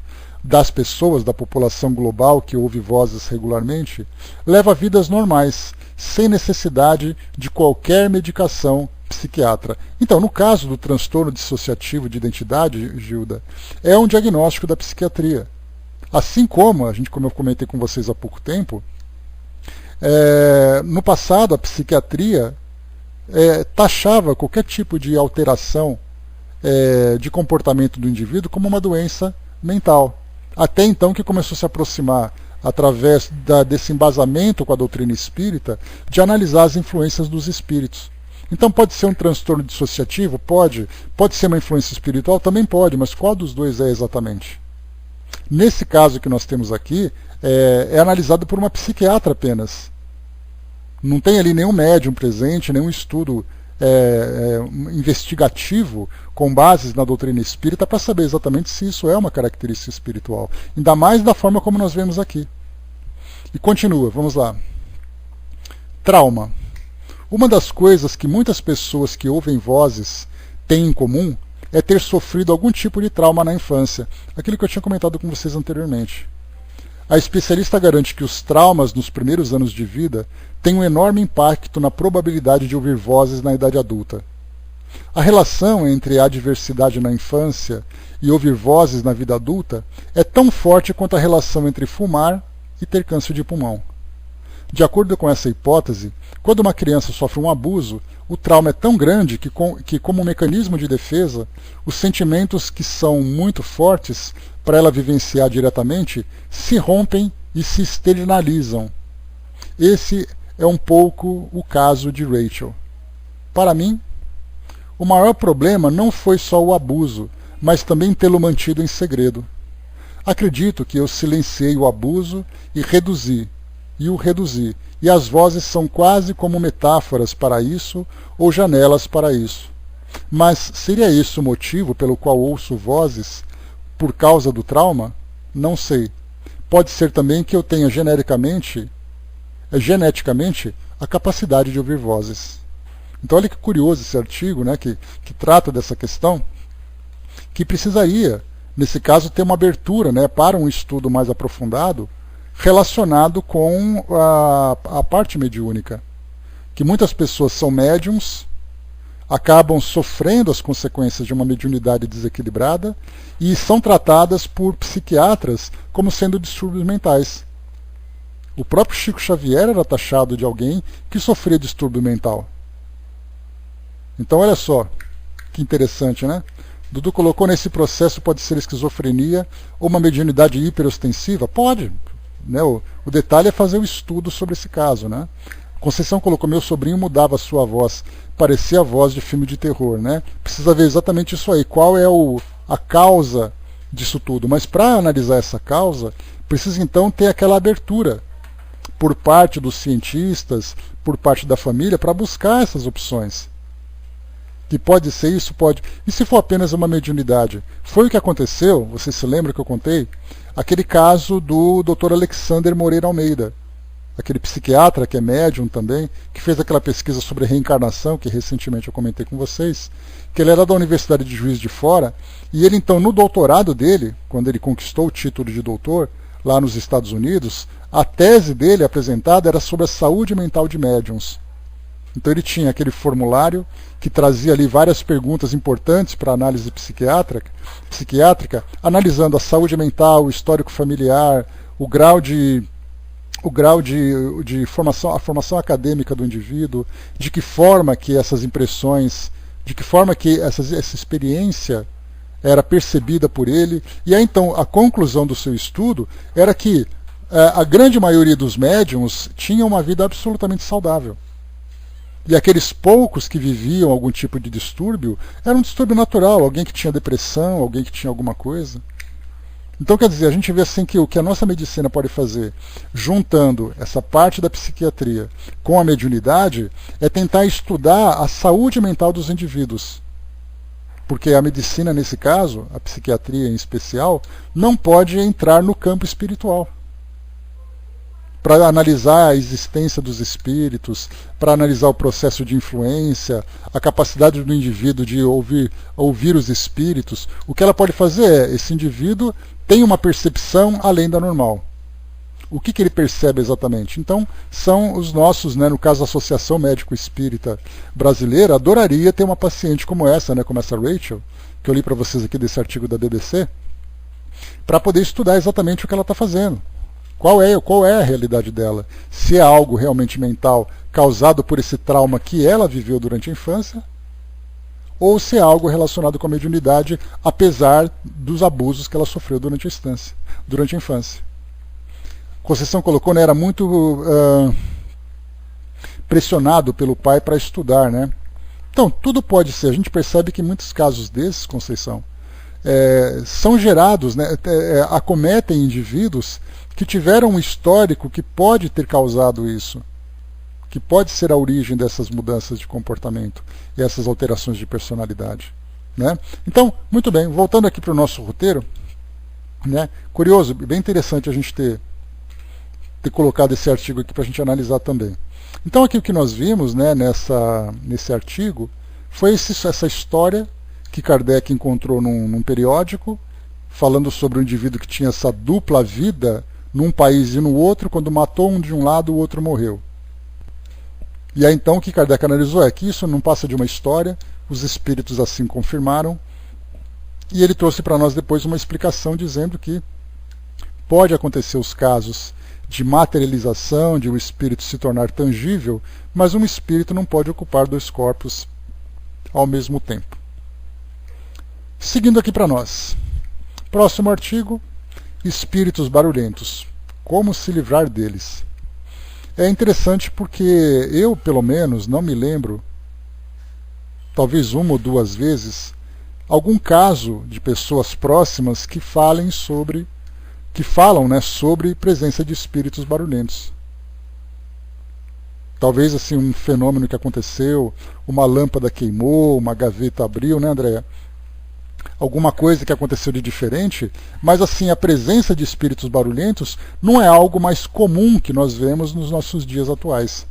das pessoas da população global que ouve vozes regularmente, leva vidas normais, sem necessidade de qualquer medicação psiquiatra. Então, no caso do transtorno dissociativo de identidade, Gilda, é um diagnóstico da psiquiatria. Assim como eu comentei com vocês há pouco tempo, no passado a psiquiatria taxava qualquer tipo de alteração de comportamento do indivíduo como uma doença mental. Até então que começou a se aproximar, através desse embasamento com a doutrina espírita, de analisar as influências dos espíritos. Então pode ser um transtorno dissociativo? Pode. Pode ser uma influência espiritual? Também pode, mas qual dos dois é exatamente? Nesse caso que nós temos aqui, é analisado por uma psiquiatra apenas. Não tem ali nenhum médium presente, nenhum estudo investigativo com bases na doutrina espírita para saber exatamente se isso é uma característica espiritual. Ainda mais da forma como nós vemos aqui. E continua, vamos lá. Trauma. Uma das coisas que muitas pessoas que ouvem vozes têm em comum é ter sofrido algum tipo de trauma na infância, aquilo que eu tinha comentado com vocês anteriormente. A especialista garante que os traumas nos primeiros anos de vida têm um enorme impacto na probabilidade de ouvir vozes na idade adulta. A relação entre a adversidade na infância e ouvir vozes na vida adulta é tão forte quanto a relação entre fumar e ter câncer de pulmão. De acordo com essa hipótese, quando uma criança sofre um abuso, o trauma é tão grande que, como um mecanismo de defesa, os sentimentos que são muito fortes para ela vivenciar diretamente se rompem e se externalizam. Esse é um pouco o caso de Rachel. Para mim, o maior problema não foi só o abuso, mas também tê-lo mantido em segredo. Acredito que eu silenciei o abuso e o reduzi, e as vozes são quase como metáforas para isso ou janelas para isso. Mas seria esse o motivo pelo qual ouço vozes por causa do trauma? Não sei. Pode ser também que eu tenha geneticamente a capacidade de ouvir vozes. Então olha que curioso esse artigo, né, que trata dessa questão, que precisaria, nesse caso, ter uma abertura, né, para um estudo mais aprofundado relacionado com a parte mediúnica. Que muitas pessoas são médiums, acabam sofrendo as consequências de uma mediunidade desequilibrada e são tratadas por psiquiatras como sendo distúrbios mentais. O próprio Chico Xavier era taxado de alguém que sofria distúrbio mental. Então olha só, que interessante, né? Dudu colocou nesse processo pode ser esquizofrenia ou uma mediunidade hiperostensiva? Pode. Né? O detalhe é fazer o estudo sobre esse caso. Né? Conceição colocou, meu sobrinho mudava a sua voz, parecia a voz de filme de terror. Né? Precisa ver exatamente isso aí, qual é a causa disso tudo. Mas para analisar essa causa, precisa então ter aquela abertura por parte dos cientistas, por parte da família, para buscar essas opções. Que pode ser isso, pode. E se for apenas uma mediunidade? Foi o que aconteceu, você se lembra que eu contei? Aquele caso do Dr. Alexander Moreira Almeida, aquele psiquiatra que é médium também, que fez aquela pesquisa sobre reencarnação, que recentemente eu comentei com vocês, que ele era da Universidade de Juiz de Fora, e ele então, no doutorado dele, quando ele conquistou o título de doutor, lá nos Estados Unidos, a tese dele apresentada era sobre a saúde mental de médiums. Então ele tinha aquele formulário que trazia ali várias perguntas importantes para análise psiquiátrica, analisando a saúde mental, o histórico familiar, o grau de formação, a formação acadêmica do indivíduo, de que forma que essas impressões, de que forma que essa experiência era percebida por ele. E aí então a conclusão do seu estudo era que a grande maioria dos médiums tinha uma vida absolutamente saudável. E aqueles poucos que viviam algum tipo de distúrbio, era um distúrbio natural, alguém que tinha depressão, alguém que tinha alguma coisa. Então, quer dizer, a gente vê assim que o que a nossa medicina pode fazer, juntando essa parte da psiquiatria com a mediunidade, é tentar estudar a saúde mental dos indivíduos. Porque a medicina, nesse caso, a psiquiatria em especial, não pode entrar no campo espiritual. Para analisar a existência dos espíritos, para analisar o processo de influência, a capacidade do indivíduo de ouvir os espíritos, o que ela pode fazer é, esse indivíduo tem uma percepção além da normal. O que ele percebe exatamente? Então, são os nossos, né, no caso a Associação Médico Espírita Brasileira, adoraria ter uma paciente como essa, né, como essa Rachel, que eu li para vocês aqui desse artigo da BBC, para poder estudar exatamente o que ela está fazendo. Qual é a realidade dela? Se é algo realmente mental causado por esse trauma que ela viveu durante a infância, ou se é algo relacionado com a mediunidade, apesar dos abusos que ela sofreu durante a infância. Conceição colocou, né, era muito pressionado pelo pai para estudar. Né? Então, tudo pode ser. A gente percebe que muitos casos desses, Conceição, são gerados, né, acometem indivíduos que tiveram um histórico que pode ter causado isso, que pode ser a origem dessas mudanças de comportamento e essas alterações de personalidade. Né? Então, muito bem, voltando aqui para o nosso roteiro, né, curioso, bem interessante a gente ter ter colocado esse artigo aqui para a gente analisar também. Então aqui o que nós vimos, né, nesse artigo foi essa história que Kardec encontrou num periódico, falando sobre um indivíduo que tinha essa dupla vida num país e no outro, quando matou um de um lado, o outro morreu. E aí então o que Kardec analisou é que isso não passa de uma história, os espíritos assim confirmaram, e ele trouxe para nós depois uma explicação dizendo que pode acontecer os casos de materialização, de um espírito se tornar tangível, mas um espírito não pode ocupar dois corpos ao mesmo tempo. Seguindo aqui para nós. Próximo artigo, espíritos barulhentos. Como se livrar deles? É interessante porque eu, pelo menos, não me lembro, talvez uma ou duas vezes, algum caso de pessoas próximas que falam sobre presença de espíritos barulhentos. Talvez assim um fenômeno que aconteceu, uma lâmpada queimou, uma gaveta abriu, né, Andréa? Alguma coisa que aconteceu de diferente, mas assim a presença de espíritos barulhentos não é algo mais comum que nós vemos nos nossos dias atuais.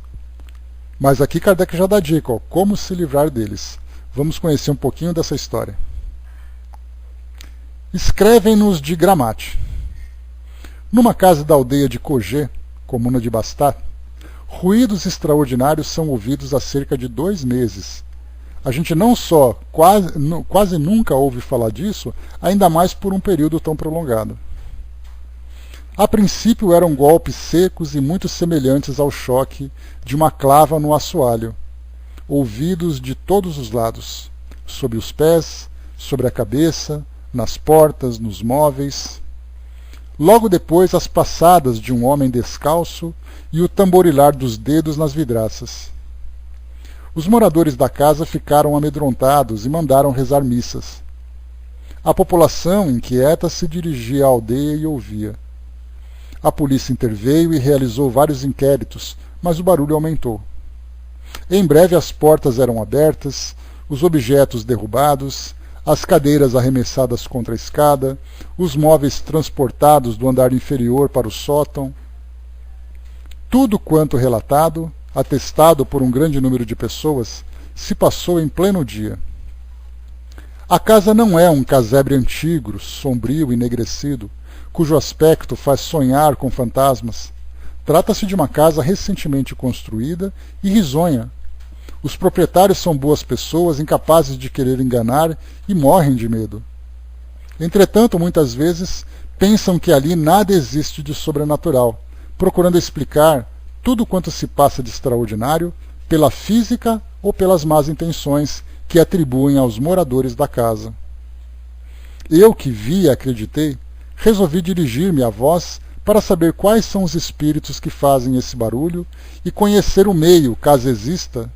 Mas aqui Kardec já dá dica, ó, como se livrar deles. Vamos conhecer um pouquinho dessa história. Escrevem-nos de Gramate. Numa casa da aldeia de Cogé, comuna de Bastar, ruídos extraordinários são ouvidos há cerca de 2 meses. A gente não só quase nunca ouve falar disso, ainda mais por um período tão prolongado. A princípio eram golpes secos e muito semelhantes ao choque de uma clava no assoalho, ouvidos de todos os lados, sob os pés, sobre a cabeça, nas portas, nos móveis. Logo depois as passadas de um homem descalço e o tamborilar dos dedos nas vidraças. Os moradores da casa ficaram amedrontados e mandaram rezar missas. A população, inquieta, se dirigia à aldeia e ouvia. A polícia interveio e realizou vários inquéritos, mas o barulho aumentou. Em breve as portas eram abertas, os objetos derrubados, as cadeiras arremessadas contra a escada, os móveis transportados do andar inferior para o sótão. Tudo quanto relatado, atestado por um grande número de pessoas, se passou em pleno dia. A casa não é um casebre antigo, sombrio e enegrecido, cujo aspecto faz sonhar com fantasmas. Trata-se de uma casa recentemente construída e risonha. Os proprietários são boas pessoas, incapazes de querer enganar e morrem de medo. Entretanto, muitas vezes, pensam que ali nada existe de sobrenatural, procurando explicar tudo quanto se passa de extraordinário pela física ou pelas más intenções que atribuem aos moradores da casa. Eu, que vi e acreditei, resolvi dirigir-me a vós para saber quais são os espíritos que fazem esse barulho e conhecer o meio, caso exista,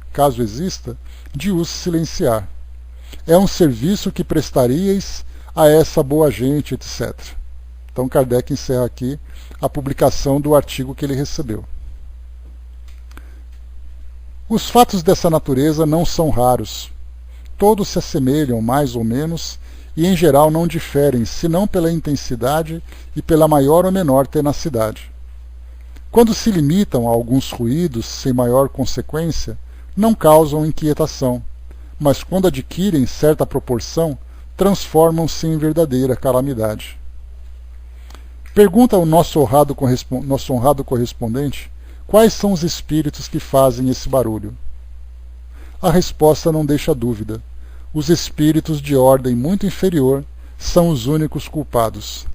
de os silenciar. É um serviço que prestaríeis a essa boa gente, etc. Então Kardec encerra aqui a publicação do artigo que ele recebeu. Os fatos dessa natureza não são raros. Todos se assemelham, mais ou menos, e em geral não diferem, senão pela intensidade e pela maior ou menor tenacidade. Quando se limitam a alguns ruídos sem maior consequência, não causam inquietação, mas quando adquirem certa proporção, transformam-se em verdadeira calamidade. Pergunta ao nosso honrado correspondente quais são os espíritos que fazem esse barulho. A resposta não deixa dúvida. Os espíritos de ordem muito inferior são os únicos culpados.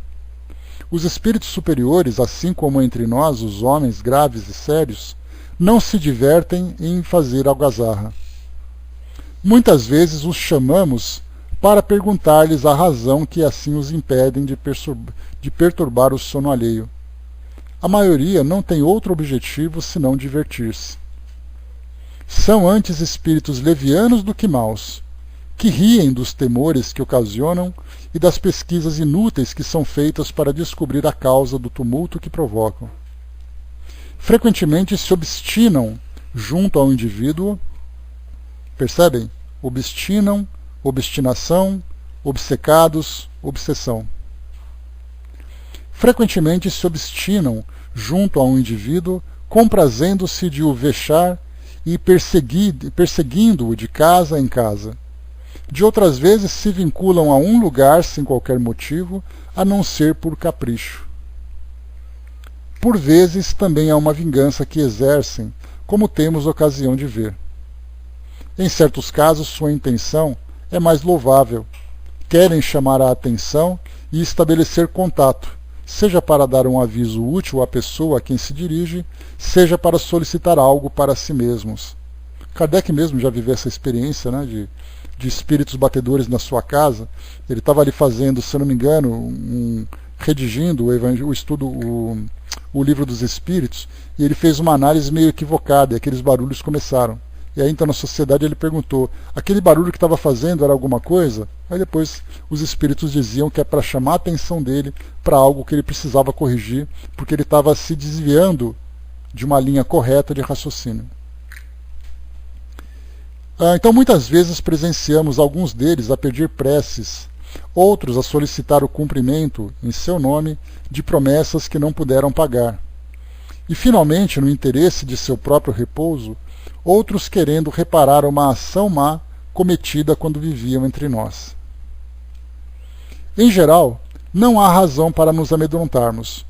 Os espíritos superiores, assim como entre nós, os homens graves e sérios, não se divertem em fazer algazarra. Muitas vezes os chamamos para perguntar-lhes a razão que assim os impedem de perturbar o sono alheio. A maioria não tem outro objetivo senão divertir-se. São antes espíritos levianos do que maus, que riem dos temores que ocasionam e das pesquisas inúteis que são feitas para descobrir a causa do tumulto que provocam. Frequentemente se obstinam junto ao indivíduo, percebem? Obstinam, obstinação, obcecados, obsessão. Frequentemente se obstinam junto a um indivíduo, comprazendo-se de o vexar e perseguindo-o de casa em casa. De outras vezes se vinculam a um lugar sem qualquer motivo, a não ser por capricho. Por vezes também há uma vingança que exercem, como temos ocasião de ver. Em certos casos sua intenção é mais louvável. Querem chamar a atenção e estabelecer contato, seja para dar um aviso útil à pessoa a quem se dirige, seja para solicitar algo para si mesmos. Kardec mesmo já viveu essa experiência, né, de espíritos batedores na sua casa. Ele estava ali fazendo, se eu não me engano, redigindo o estudo, o livro dos Espíritos, e ele fez uma análise meio equivocada, e aqueles barulhos começaram. E aí então na sociedade ele perguntou, aquele barulho que estava fazendo era alguma coisa? Aí depois os espíritos diziam que é para chamar a atenção dele para algo que ele precisava corrigir, porque ele estava se desviando de uma linha correta de raciocínio. Então muitas vezes presenciamos alguns deles a pedir preces, outros a solicitar o cumprimento, em seu nome, de promessas que não puderam pagar. E finalmente, no interesse de seu próprio repouso, outros querendo reparar uma ação má cometida quando viviam entre nós. Em geral, não há razão para nos amedrontarmos.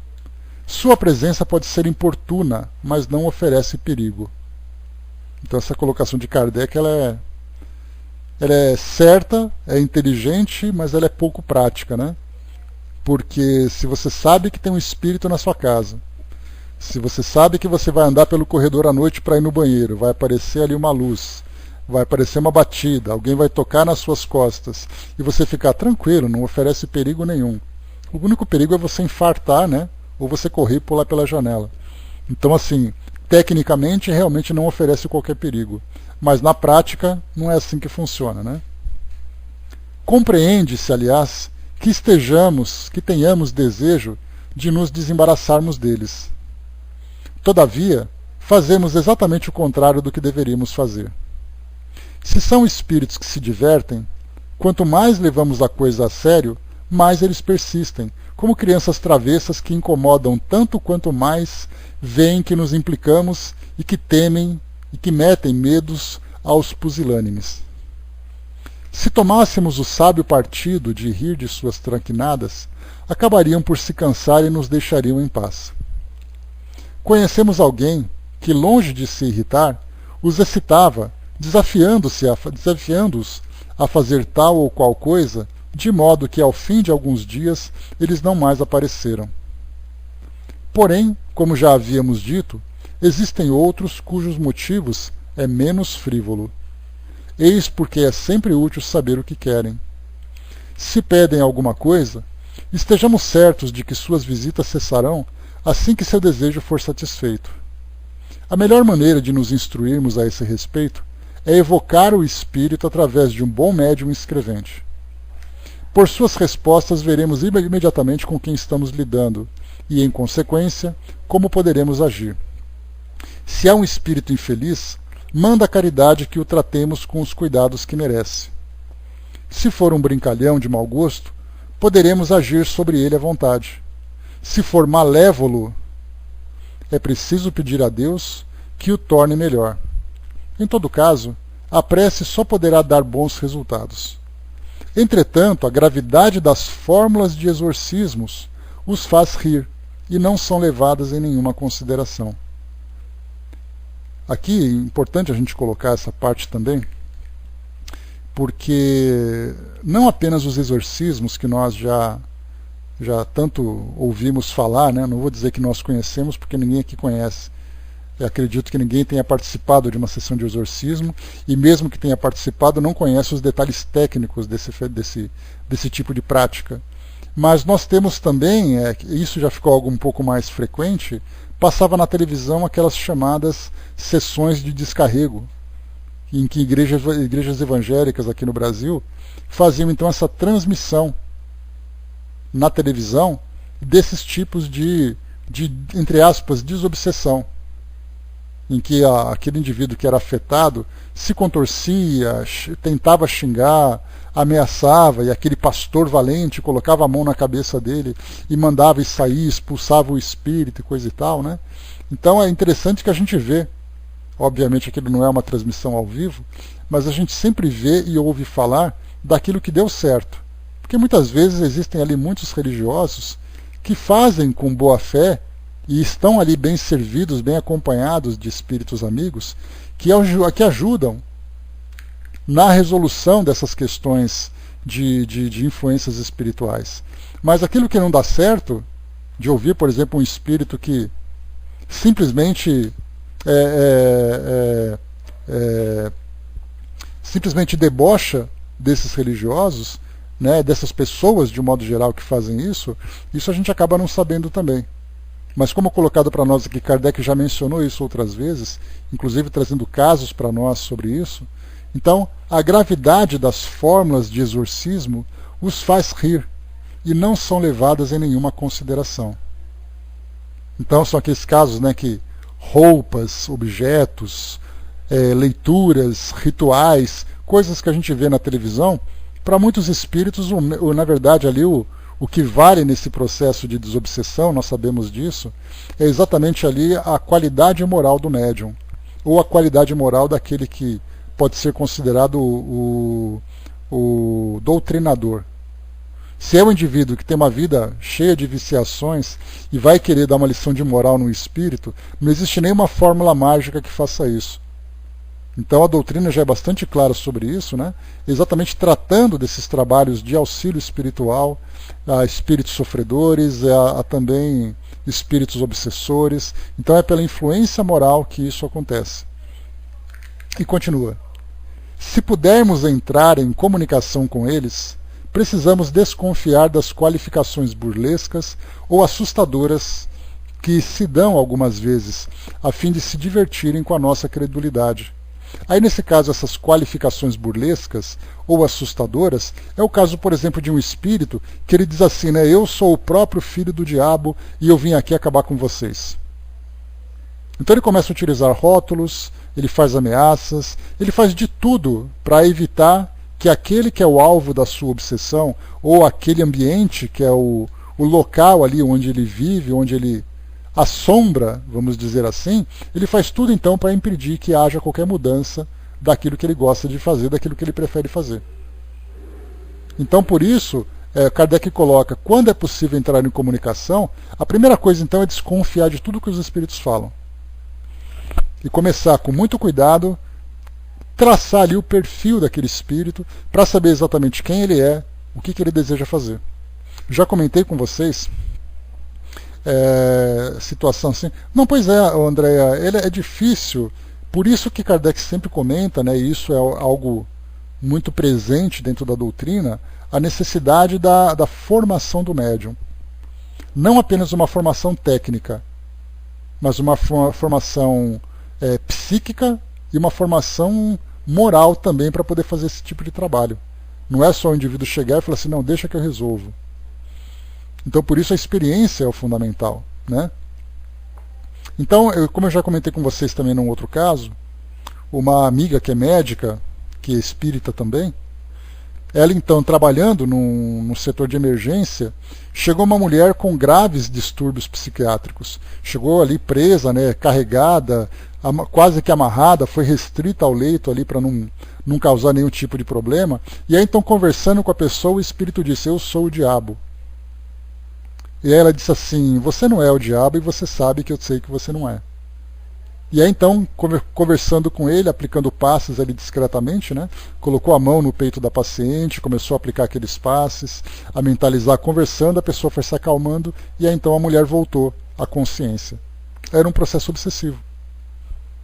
Sua presença pode ser importuna, mas não oferece perigo. Então essa colocação de Kardec ela é certa, é inteligente, mas ela é pouco prática, né? Porque se você sabe que tem um espírito na sua casa, se você sabe que você vai andar pelo corredor à noite para ir no banheiro, vai aparecer ali uma luz, vai aparecer uma batida, alguém vai tocar nas suas costas, e você ficar tranquilo, não oferece perigo nenhum. O único perigo é você infartar, né? Ou você correr e pular pela janela. Então, assim, tecnicamente realmente não oferece qualquer perigo, mas na prática não é assim que funciona, né? Compreende-se, aliás, que tenhamos desejo de nos desembaraçarmos deles. Todavia, fazemos exatamente o contrário do que deveríamos fazer. Se são espíritos que se divertem, quanto mais levamos a coisa a sério, mais eles persistem, como crianças travessas que incomodam tanto quanto mais veem que nos implicamos e que temem e que metem medos aos pusilânimes. Se tomássemos o sábio partido de rir de suas tranquinadas, acabariam por se cansar e nos deixariam em paz. Conhecemos alguém que, longe de se irritar, os excitava, desafiando-os a fazer tal ou qual coisa, de modo que, ao fim de alguns dias, eles não mais apareceram. Porém, como já havíamos dito, existem outros cujos motivos é menos frívolo. Eis porque é sempre útil saber o que querem. Se pedem alguma coisa, estejamos certos de que suas visitas cessarão assim que seu desejo for satisfeito. A melhor maneira de nos instruirmos a esse respeito é evocar o espírito através de um bom médium escrevente. Por suas respostas veremos imediatamente com quem estamos lidando e, em consequência, como poderemos agir. Se é um espírito infeliz, manda a caridade que o tratemos com os cuidados que merece. Se for um brincalhão de mau gosto, poderemos agir sobre ele à vontade. Se for malévolo, é preciso pedir a Deus que o torne melhor. Em todo caso, a prece só poderá dar bons resultados. Entretanto, a gravidade das fórmulas de exorcismos os faz rir e não são levadas em nenhuma consideração. Aqui é importante a gente colocar essa parte também, porque não apenas os exorcismos que nós já tanto ouvimos falar, né? Não vou dizer que nós conhecemos, porque ninguém aqui conhece. Eu acredito que ninguém tenha participado de uma sessão de exorcismo, e mesmo que tenha participado, não conhece os detalhes técnicos desse tipo de prática. Mas nós temos também, isso já ficou algo um pouco mais frequente, passava na televisão aquelas chamadas sessões de descarrego, em que igrejas evangélicas aqui no Brasil faziam então essa transmissão na televisão desses tipos de entre aspas, desobsessão. em que aquele indivíduo que era afetado se contorcia, tentava xingar, ameaçava, e aquele pastor valente colocava a mão na cabeça dele e mandava isso sair, expulsava o espírito e coisa e tal, né? Então é interessante que a gente vê, obviamente aquilo não é uma transmissão ao vivo, mas a gente sempre vê e ouve falar daquilo que deu certo. Porque muitas vezes existem ali muitos religiosos que fazem com boa fé e estão ali bem servidos, bem acompanhados de espíritos amigos, que ajudam na resolução dessas questões de influências espirituais. Mas aquilo que não dá certo, de ouvir, por exemplo, um espírito que simplesmente simplesmente debocha desses religiosos, né, dessas pessoas de um modo geral que fazem isso a gente acaba não sabendo também. Mas como colocado para nós aqui, Kardec já mencionou isso outras vezes, inclusive trazendo casos para nós sobre isso. Então, a gravidade das fórmulas de exorcismo os faz rir e não são levadas em nenhuma consideração. Então, são aqueles casos, né, que roupas, objetos, leituras, rituais, coisas que a gente vê na televisão, para muitos espíritos, na verdade, ali o que vale nesse processo de desobsessão, nós sabemos disso, é exatamente ali a qualidade moral do médium, ou a qualidade moral daquele que pode ser considerado o doutrinador. Se é um indivíduo que tem uma vida cheia de viciações e vai querer dar uma lição de moral no espírito, não existe nenhuma fórmula mágica que faça isso. Então a doutrina já é bastante clara sobre isso, né? Exatamente tratando desses trabalhos de auxílio espiritual a espíritos sofredores, a também espíritos obsessores. Então é pela influência moral que isso acontece. E continua. Se pudermos entrar em comunicação com eles, precisamos desconfiar das qualificações burlescas ou assustadoras que se dão algumas vezes, a fim de se divertirem com a nossa credulidade. Aí, nesse caso, essas qualificações burlescas ou assustadoras, é o caso, por exemplo, de um espírito que ele diz assim, né, eu sou o próprio filho do diabo e eu vim aqui acabar com vocês. Então ele começa a utilizar rótulos, ele faz ameaças, ele faz de tudo para evitar que aquele que é o alvo da sua obsessão, ou aquele ambiente que é o local ali onde ele vive, onde ele assombra, vamos dizer assim, ele faz tudo então para impedir que haja qualquer mudança daquilo que ele gosta de fazer, daquilo que ele prefere fazer. Então por isso, Kardec coloca, quando é possível entrar em comunicação, a primeira coisa então é desconfiar de tudo que os espíritos falam. E começar com muito cuidado, traçar ali o perfil daquele espírito, para saber exatamente quem ele é, o que ele deseja fazer. Já comentei com vocês situação assim. Não, pois é, Andréa, ele é difícil, por isso que Kardec sempre comenta, né, e isso é algo muito presente dentro da doutrina, a necessidade da formação do médium. Não apenas uma formação técnica, mas uma formação psíquica e uma formação moral também para poder fazer esse tipo de trabalho. Não é só o indivíduo chegar e falar assim, não, deixa que eu resolvo. Então, por isso, a experiência é o fundamental, né? Então, como eu já comentei com vocês também num outro caso, uma amiga que é médica, que é espírita também, ela então, trabalhando no setor de emergência, chegou uma mulher com graves distúrbios psiquiátricos. Chegou ali presa, né, carregada, quase que amarrada, foi restrita ao leito ali para não causar nenhum tipo de problema. E aí então, conversando com a pessoa, o espírito disse, eu sou o diabo. E aí ela disse assim, você não é o diabo e você sabe que eu sei que você não é. E aí então, conversando com ele, aplicando passes ali discretamente, né, colocou a mão no peito da paciente, começou a aplicar aqueles passes, a mentalizar, conversando, a pessoa foi se acalmando, e aí então a mulher voltou à consciência. Era um processo obsessivo.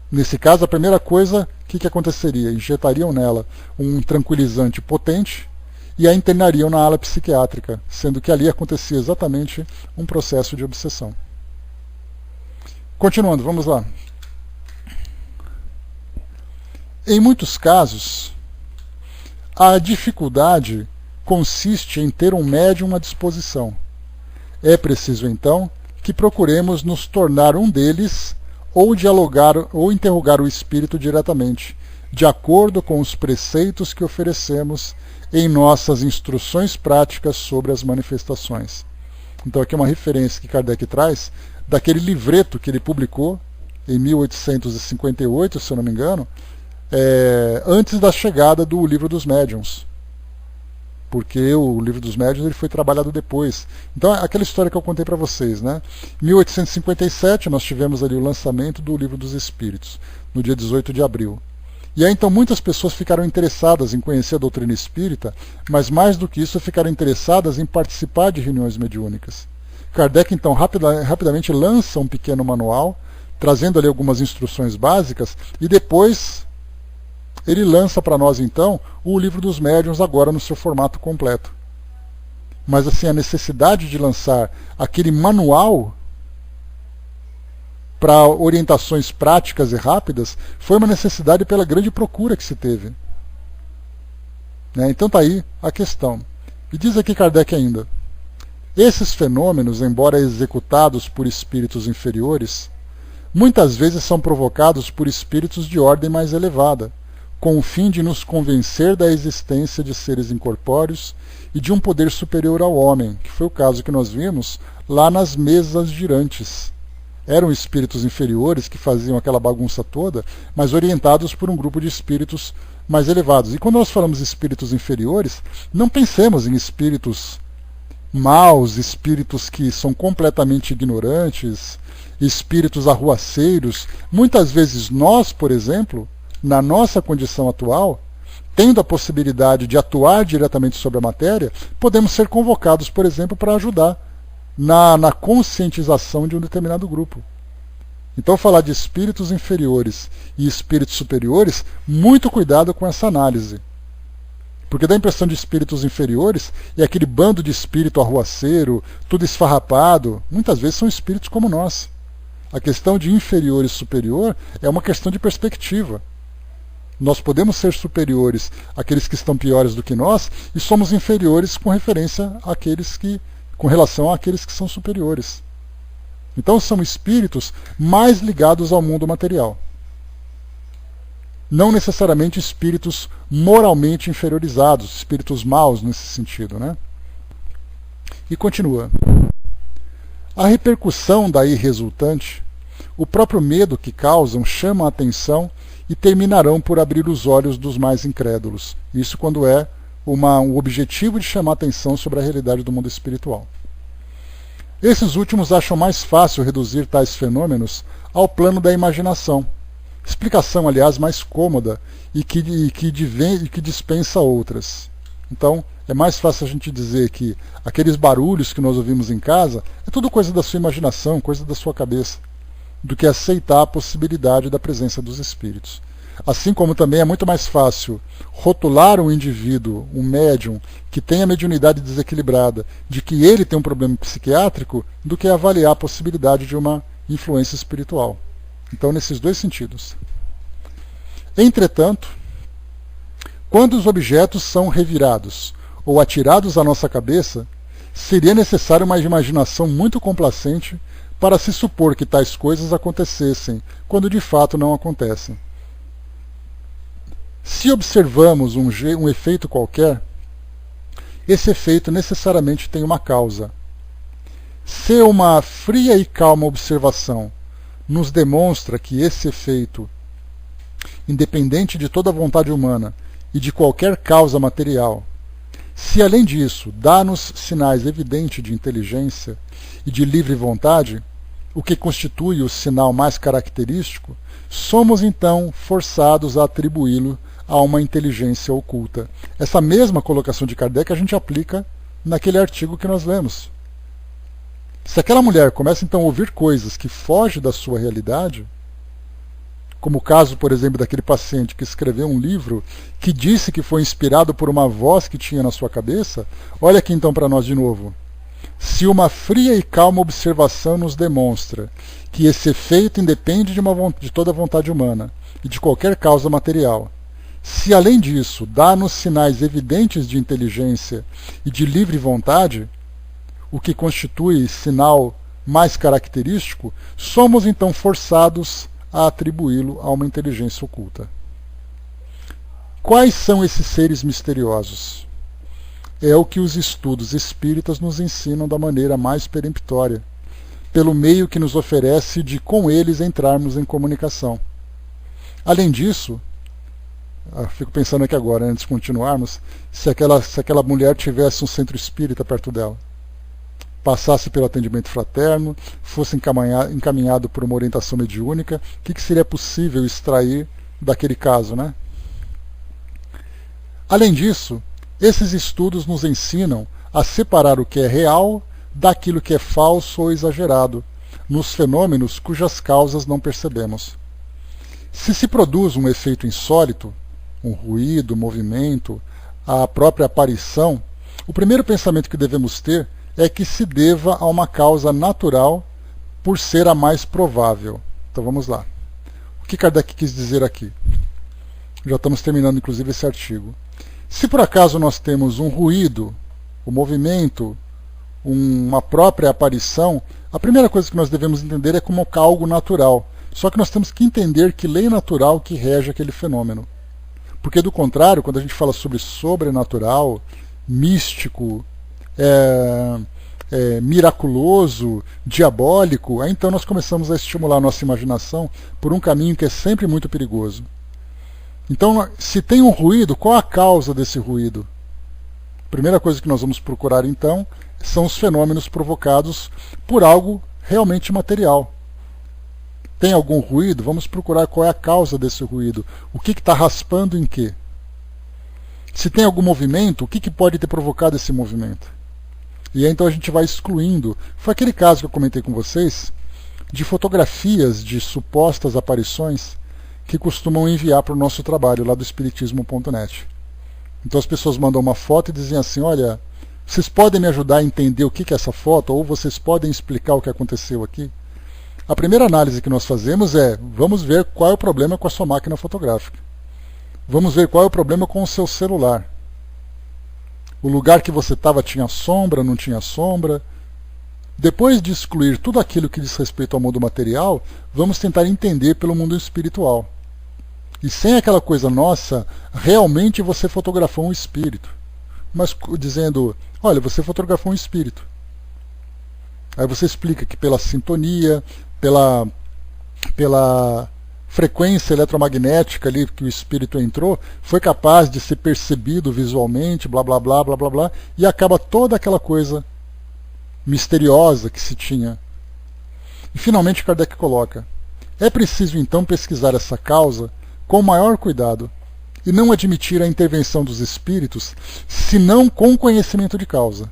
Nesse caso, a primeira coisa, o que aconteceria? Injetariam nela um tranquilizante potente, e a internariam na ala psiquiátrica, sendo que ali acontecia exatamente um processo de obsessão. Continuando, vamos lá. Em muitos casos, a dificuldade consiste em ter um médium à disposição. É preciso, então, que procuremos nos tornar um deles ou dialogar ou interrogar o espírito diretamente, de acordo com os preceitos que oferecemos em nossas instruções práticas sobre as manifestações. Então aqui é uma referência que Kardec traz daquele livreto que ele publicou em 1858, se eu não me engano, antes da chegada do Livro dos Médiuns. Porque o Livro dos Médiuns ele foi trabalhado depois. Então, aquela história que eu contei para vocês, né? Em 1857, nós tivemos ali o lançamento do Livro dos Espíritos, no dia 18 de abril. E aí, então, muitas pessoas ficaram interessadas em conhecer a doutrina espírita, mas mais do que isso, ficaram interessadas em participar de reuniões mediúnicas. Kardec, então, rapidamente lança um pequeno manual, trazendo ali algumas instruções básicas, e depois ele lança para nós, então, o Livro dos Médiuns, agora no seu formato completo. Mas, assim, a necessidade de lançar aquele manual para orientações práticas e rápidas foi uma necessidade pela grande procura que se teve. Então está aí a questão. E diz aqui Kardec ainda: esses fenômenos, embora executados por espíritos inferiores, muitas vezes são provocados por espíritos de ordem mais elevada, com o fim de nos convencer da existência de seres incorpóreos e de um poder superior ao homem, que foi o caso que nós vimos lá nas mesas girantes. Eram espíritos inferiores que faziam aquela bagunça toda, mas orientados por um grupo de espíritos mais elevados. E quando nós falamos espíritos inferiores, não pensemos em espíritos maus, espíritos que são completamente ignorantes, espíritos arruaceiros. Muitas vezes nós, por exemplo, na nossa condição atual, tendo a possibilidade de atuar diretamente sobre a matéria, podemos ser convocados, por exemplo, para ajudar na conscientização de um determinado grupo. Então, falar de espíritos inferiores e espíritos superiores, muito cuidado com essa análise. Porque dá a impressão de espíritos inferiores e aquele bando de espírito arruaceiro, tudo esfarrapado, muitas vezes são espíritos como nós. A questão de inferior e superior é uma questão de perspectiva. Nós podemos ser superiores àqueles que estão piores do que nós e somos inferiores com relação àqueles que são superiores. Então são espíritos mais ligados ao mundo material. Não necessariamente espíritos moralmente inferiorizados, espíritos maus nesse sentido, né? E continua. A repercussão daí resultante, o próprio medo que causam chama a atenção e terminarão por abrir os olhos dos mais incrédulos. Isso quando é um objetivo de chamar a atenção sobre a realidade do mundo espiritual. Esses últimos acham mais fácil reduzir tais fenômenos ao plano da imaginação. Explicação, aliás, mais cômoda e que dispensa outras. Então, é mais fácil a gente dizer que aqueles barulhos que nós ouvimos em casa é tudo coisa da sua imaginação, coisa da sua cabeça, do que aceitar a possibilidade da presença dos espíritos. Assim como também é muito mais fácil rotular um indivíduo, um médium, que tem a mediunidade desequilibrada, de que ele tem um problema psiquiátrico, do que avaliar a possibilidade de uma influência espiritual. Então, nesses dois sentidos. Entretanto, quando os objetos são revirados ou atirados à nossa cabeça, seria necessária uma imaginação muito complacente para se supor que tais coisas acontecessem, quando de fato não acontecem. Se observamos um efeito qualquer, esse efeito necessariamente tem uma causa. Se uma fria e calma observação nos demonstra que esse efeito, independente de toda a vontade humana e de qualquer causa material, se além disso dá-nos sinais evidentes de inteligência e de livre vontade, o que constitui o sinal mais característico, somos então forçados a atribuí-lo a uma inteligência oculta. Essa mesma colocação de Kardec a gente aplica naquele artigo que nós lemos. Se aquela mulher começa então a ouvir coisas que fogem da sua realidade, como o caso, por exemplo, daquele paciente que escreveu um livro que disse que foi inspirado por uma voz que tinha na sua cabeça, olha aqui então para nós de novo. Se uma fria e calma observação nos demonstra que esse efeito independe de toda a vontade humana e de qualquer causa material, se além disso dá-nos sinais evidentes de inteligência e de livre vontade, o que constitui sinal mais característico, somos então forçados a atribuí-lo a uma inteligência oculta. Quais são esses seres misteriosos? É o que os estudos espíritas nos ensinam da maneira mais peremptória, pelo meio que nos oferece de com eles entrarmos em comunicação. Além disso, fico pensando aqui agora, antes de continuarmos, se aquela mulher tivesse um centro espírita perto dela, passasse pelo atendimento fraterno, fosse encaminhado por uma orientação mediúnica, o que seria possível extrair daquele caso, né? Além disso, esses estudos nos ensinam a separar o que é real daquilo que é falso ou exagerado, nos fenômenos cujas causas não percebemos. Se produz um efeito insólito, um ruído, um movimento, a própria aparição, o primeiro pensamento que devemos ter é que se deva a uma causa natural por ser a mais provável. Então vamos lá. O que Kardec quis dizer aqui? Já estamos terminando inclusive esse artigo. Se por acaso nós temos um ruído, um movimento, uma própria aparição, a primeira coisa que nós devemos entender é como algo natural. Só que nós temos que entender que lei natural que rege aquele fenômeno. Porque do contrário, quando a gente fala sobre sobrenatural, místico, miraculoso, diabólico, aí então nós começamos a estimular a nossa imaginação por um caminho que é sempre muito perigoso. Então, se tem um ruído, qual a causa desse ruído? A primeira coisa que nós vamos procurar então são os fenômenos provocados por algo realmente material. Tem algum ruído? Vamos procurar qual é a causa desse ruído. O que está raspando em quê? Se tem algum movimento, o que pode ter provocado esse movimento? E aí então a gente vai excluindo. Foi aquele caso que eu comentei com vocês, de fotografias de supostas aparições que costumam enviar para o nosso trabalho lá do espiritismo.net. Então as pessoas mandam uma foto e dizem assim, olha, vocês podem me ajudar a entender o que é essa foto? Ou vocês podem explicar o que aconteceu aqui? A primeira análise que nós fazemos é, vamos ver qual é o problema com a sua máquina fotográfica. Vamos ver qual é o problema com o seu celular. O lugar que você estava tinha sombra, não tinha sombra. Depois de excluir tudo aquilo que diz respeito ao mundo material, vamos tentar entender pelo mundo espiritual. E sem aquela coisa nossa, realmente você fotografou um espírito. Mas dizendo, olha, você fotografou um espírito. Aí você explica que pela sintonia, pela frequência eletromagnética ali que o espírito entrou, foi capaz de ser percebido visualmente, blá blá blá blá blá blá, e acaba toda aquela coisa misteriosa que se tinha. E finalmente Kardec coloca, é preciso então pesquisar essa causa com o maior cuidado e não admitir a intervenção dos espíritos senão com conhecimento de causa.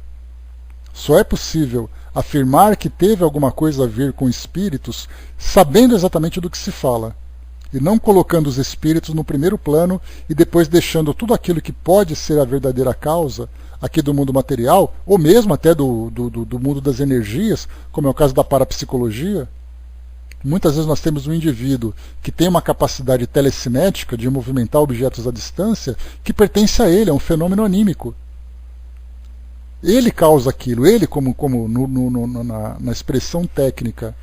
Só é possível afirmar que teve alguma coisa a ver com espíritos sabendo exatamente do que se fala, e não colocando os espíritos no primeiro plano e depois deixando tudo aquilo que pode ser a verdadeira causa aqui do mundo material, ou mesmo até do mundo das energias, como é o caso da parapsicologia. Muitas vezes nós temos um indivíduo que tem uma capacidade telecinética de movimentar objetos à distância que pertence a ele, é um fenômeno anímico. Ele causa aquilo, ele como na expressão técnica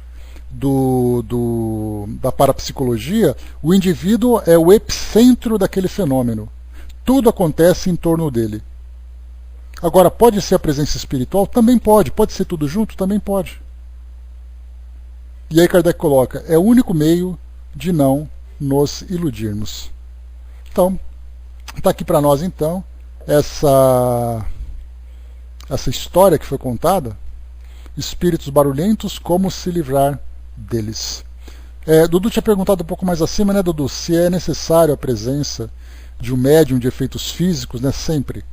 da parapsicologia, o indivíduo é o epicentro daquele fenômeno. Tudo acontece em torno dele. Agora, pode ser a presença espiritual? Também pode. Pode ser tudo junto? Também pode. E aí Kardec coloca, é o único meio de não nos iludirmos. Então, está aqui para nós então, essa história que foi contada, espíritos barulhentos, como se livrar deles. Dudu tinha perguntado um pouco mais acima, né, Dudu, se é necessário a presença de um médium de efeitos físicos, né, sempre.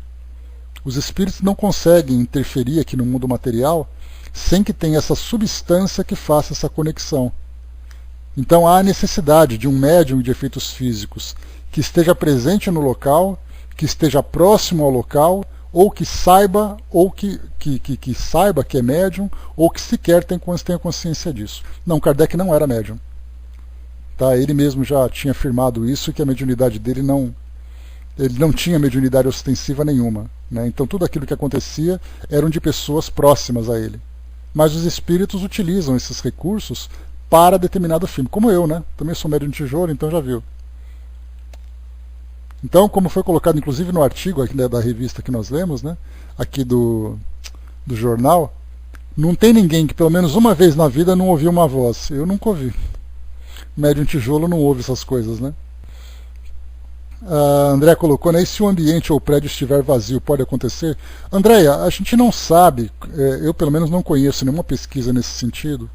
Os espíritos não conseguem interferir aqui no mundo material sem que tenha essa substância que faça essa conexão. Então há a necessidade de um médium de efeitos físicos que esteja presente no local, que esteja próximo ao local, ou que saiba, ou que saiba que é médium, ou que sequer tenha consciência disso. Não, Kardec não era médium. Tá? Ele mesmo já tinha afirmado isso, que a mediunidade dele ele não tinha mediunidade ostensiva nenhuma. Né? Então tudo aquilo que acontecia eram de pessoas próximas a ele. mas os espíritos utilizam esses recursos para determinado filme, como eu, né? Também sou médium de tijolo, então já viu. Então, como foi colocado inclusive no artigo aqui da revista que nós lemos, né? Aqui do jornal, não tem ninguém que pelo menos uma vez na vida não ouviu uma voz. Eu nunca ouvi. Médium tijolo não ouve essas coisas, né? A André colocou, né? E se o ambiente ou o prédio estiver vazio, pode acontecer? Andréia, a gente não sabe, eu pelo menos não conheço nenhuma pesquisa nesse sentido,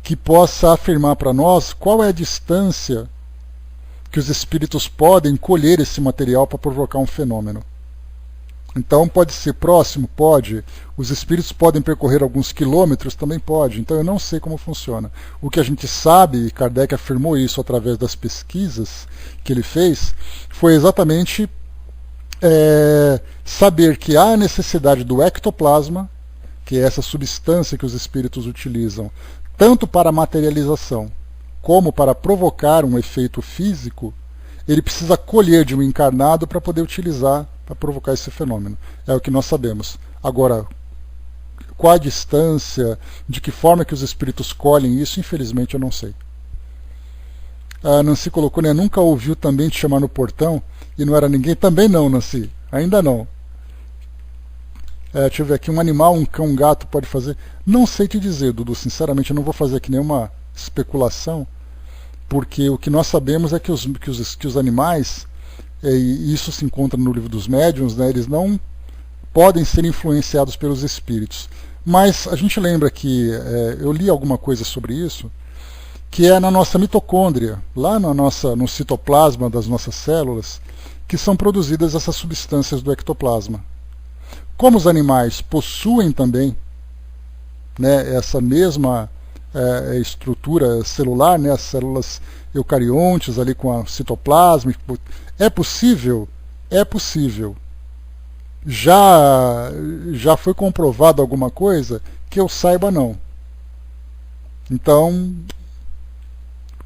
que possa afirmar para nós qual é a distância que os espíritos podem colher esse material para provocar um fenômeno. Então pode ser próximo? Pode. Os espíritos podem percorrer alguns quilômetros? Também pode. Então eu não sei como funciona. O que a gente sabe, e Kardec afirmou isso através das pesquisas que ele fez, foi exatamente saber que há a necessidade do ectoplasma, que é essa substância que os espíritos utilizam, tanto para a materialização como para provocar um efeito físico. Ele precisa colher de um encarnado para poder utilizar para provocar esse fenômeno. É o que nós sabemos. Agora, qual a distância, de que forma que os espíritos colhem isso, infelizmente eu não sei. A Nancy colocou, né, nunca ouviu também te chamar no portão e não era ninguém? Também não, Nancy, ainda não. Deixa eu ver aqui, um animal, um cão, um gato pode fazer? Não sei te dizer, Dudu, sinceramente eu não vou fazer aqui nenhuma especulação, porque o que nós sabemos é que os animais, e isso se encontra no livro dos médiuns, né, eles não podem ser influenciados pelos espíritos. Mas a gente lembra que, eu li alguma coisa sobre isso, que é na nossa mitocôndria, lá no citoplasma das nossas células, que são produzidas essas substâncias do ectoplasma. Como os animais possuem também, né, essa mesma estrutura celular, né, as células eucariontes ali com a citoplasma, é possível? É possível. Já foi comprovado alguma coisa? Que eu saiba, não. Então,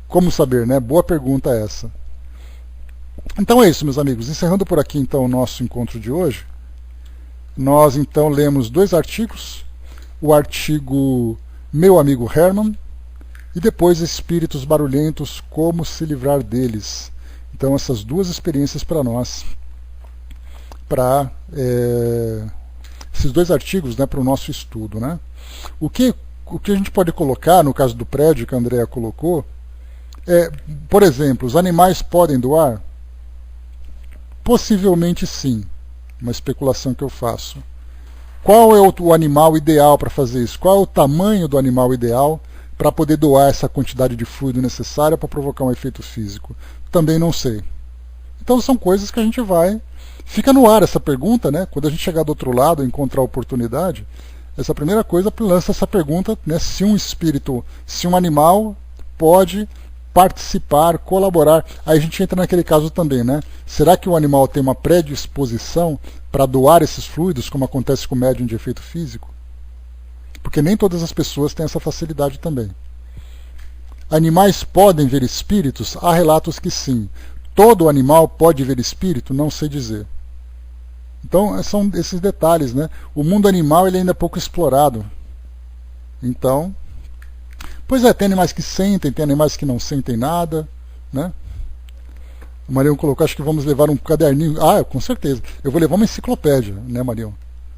como saber, né? Boa pergunta essa. Então é isso, meus amigos. Encerrando por aqui então o nosso encontro de hoje, nós então lemos 2 artigos, o artigo Meu Amigo Herman e depois Espíritos Barulhentos, Como se Livrar Deles. Então essas 2 experiências para nós, para esses 2 artigos, né, para o nosso estudo, né? O que a gente pode colocar no caso do prédio que a Andrea colocou por exemplo, os animais podem doar? Possivelmente sim, uma especulação que eu faço. Qual é o animal ideal para fazer isso? Qual é o tamanho do animal ideal para poder doar essa quantidade de fluido necessária para provocar um efeito físico? Também não sei. Então são coisas que a gente vai... Fica no ar essa pergunta, né? Quando a gente chegar do outro lado e encontrar a oportunidade, essa primeira coisa lança essa pergunta, né? Se um espírito, se um animal pode participar, colaborar. Aí a gente entra naquele caso também, né? Será que o animal tem uma predisposição para doar esses fluidos, como acontece com o médium de efeito físico? Porque nem todas as pessoas têm essa facilidade também. Animais podem ver espíritos? Há relatos que sim. Todo animal pode ver espírito? Não sei dizer. Então são esses detalhes, né? O mundo animal ele ainda é pouco explorado. Então, pois tem animais que sentem, tem animais que não sentem nada, né? O Marião colocou, acho que vamos levar um caderninho. Ah, com certeza. Eu vou levar uma enciclopédia, né, Marião?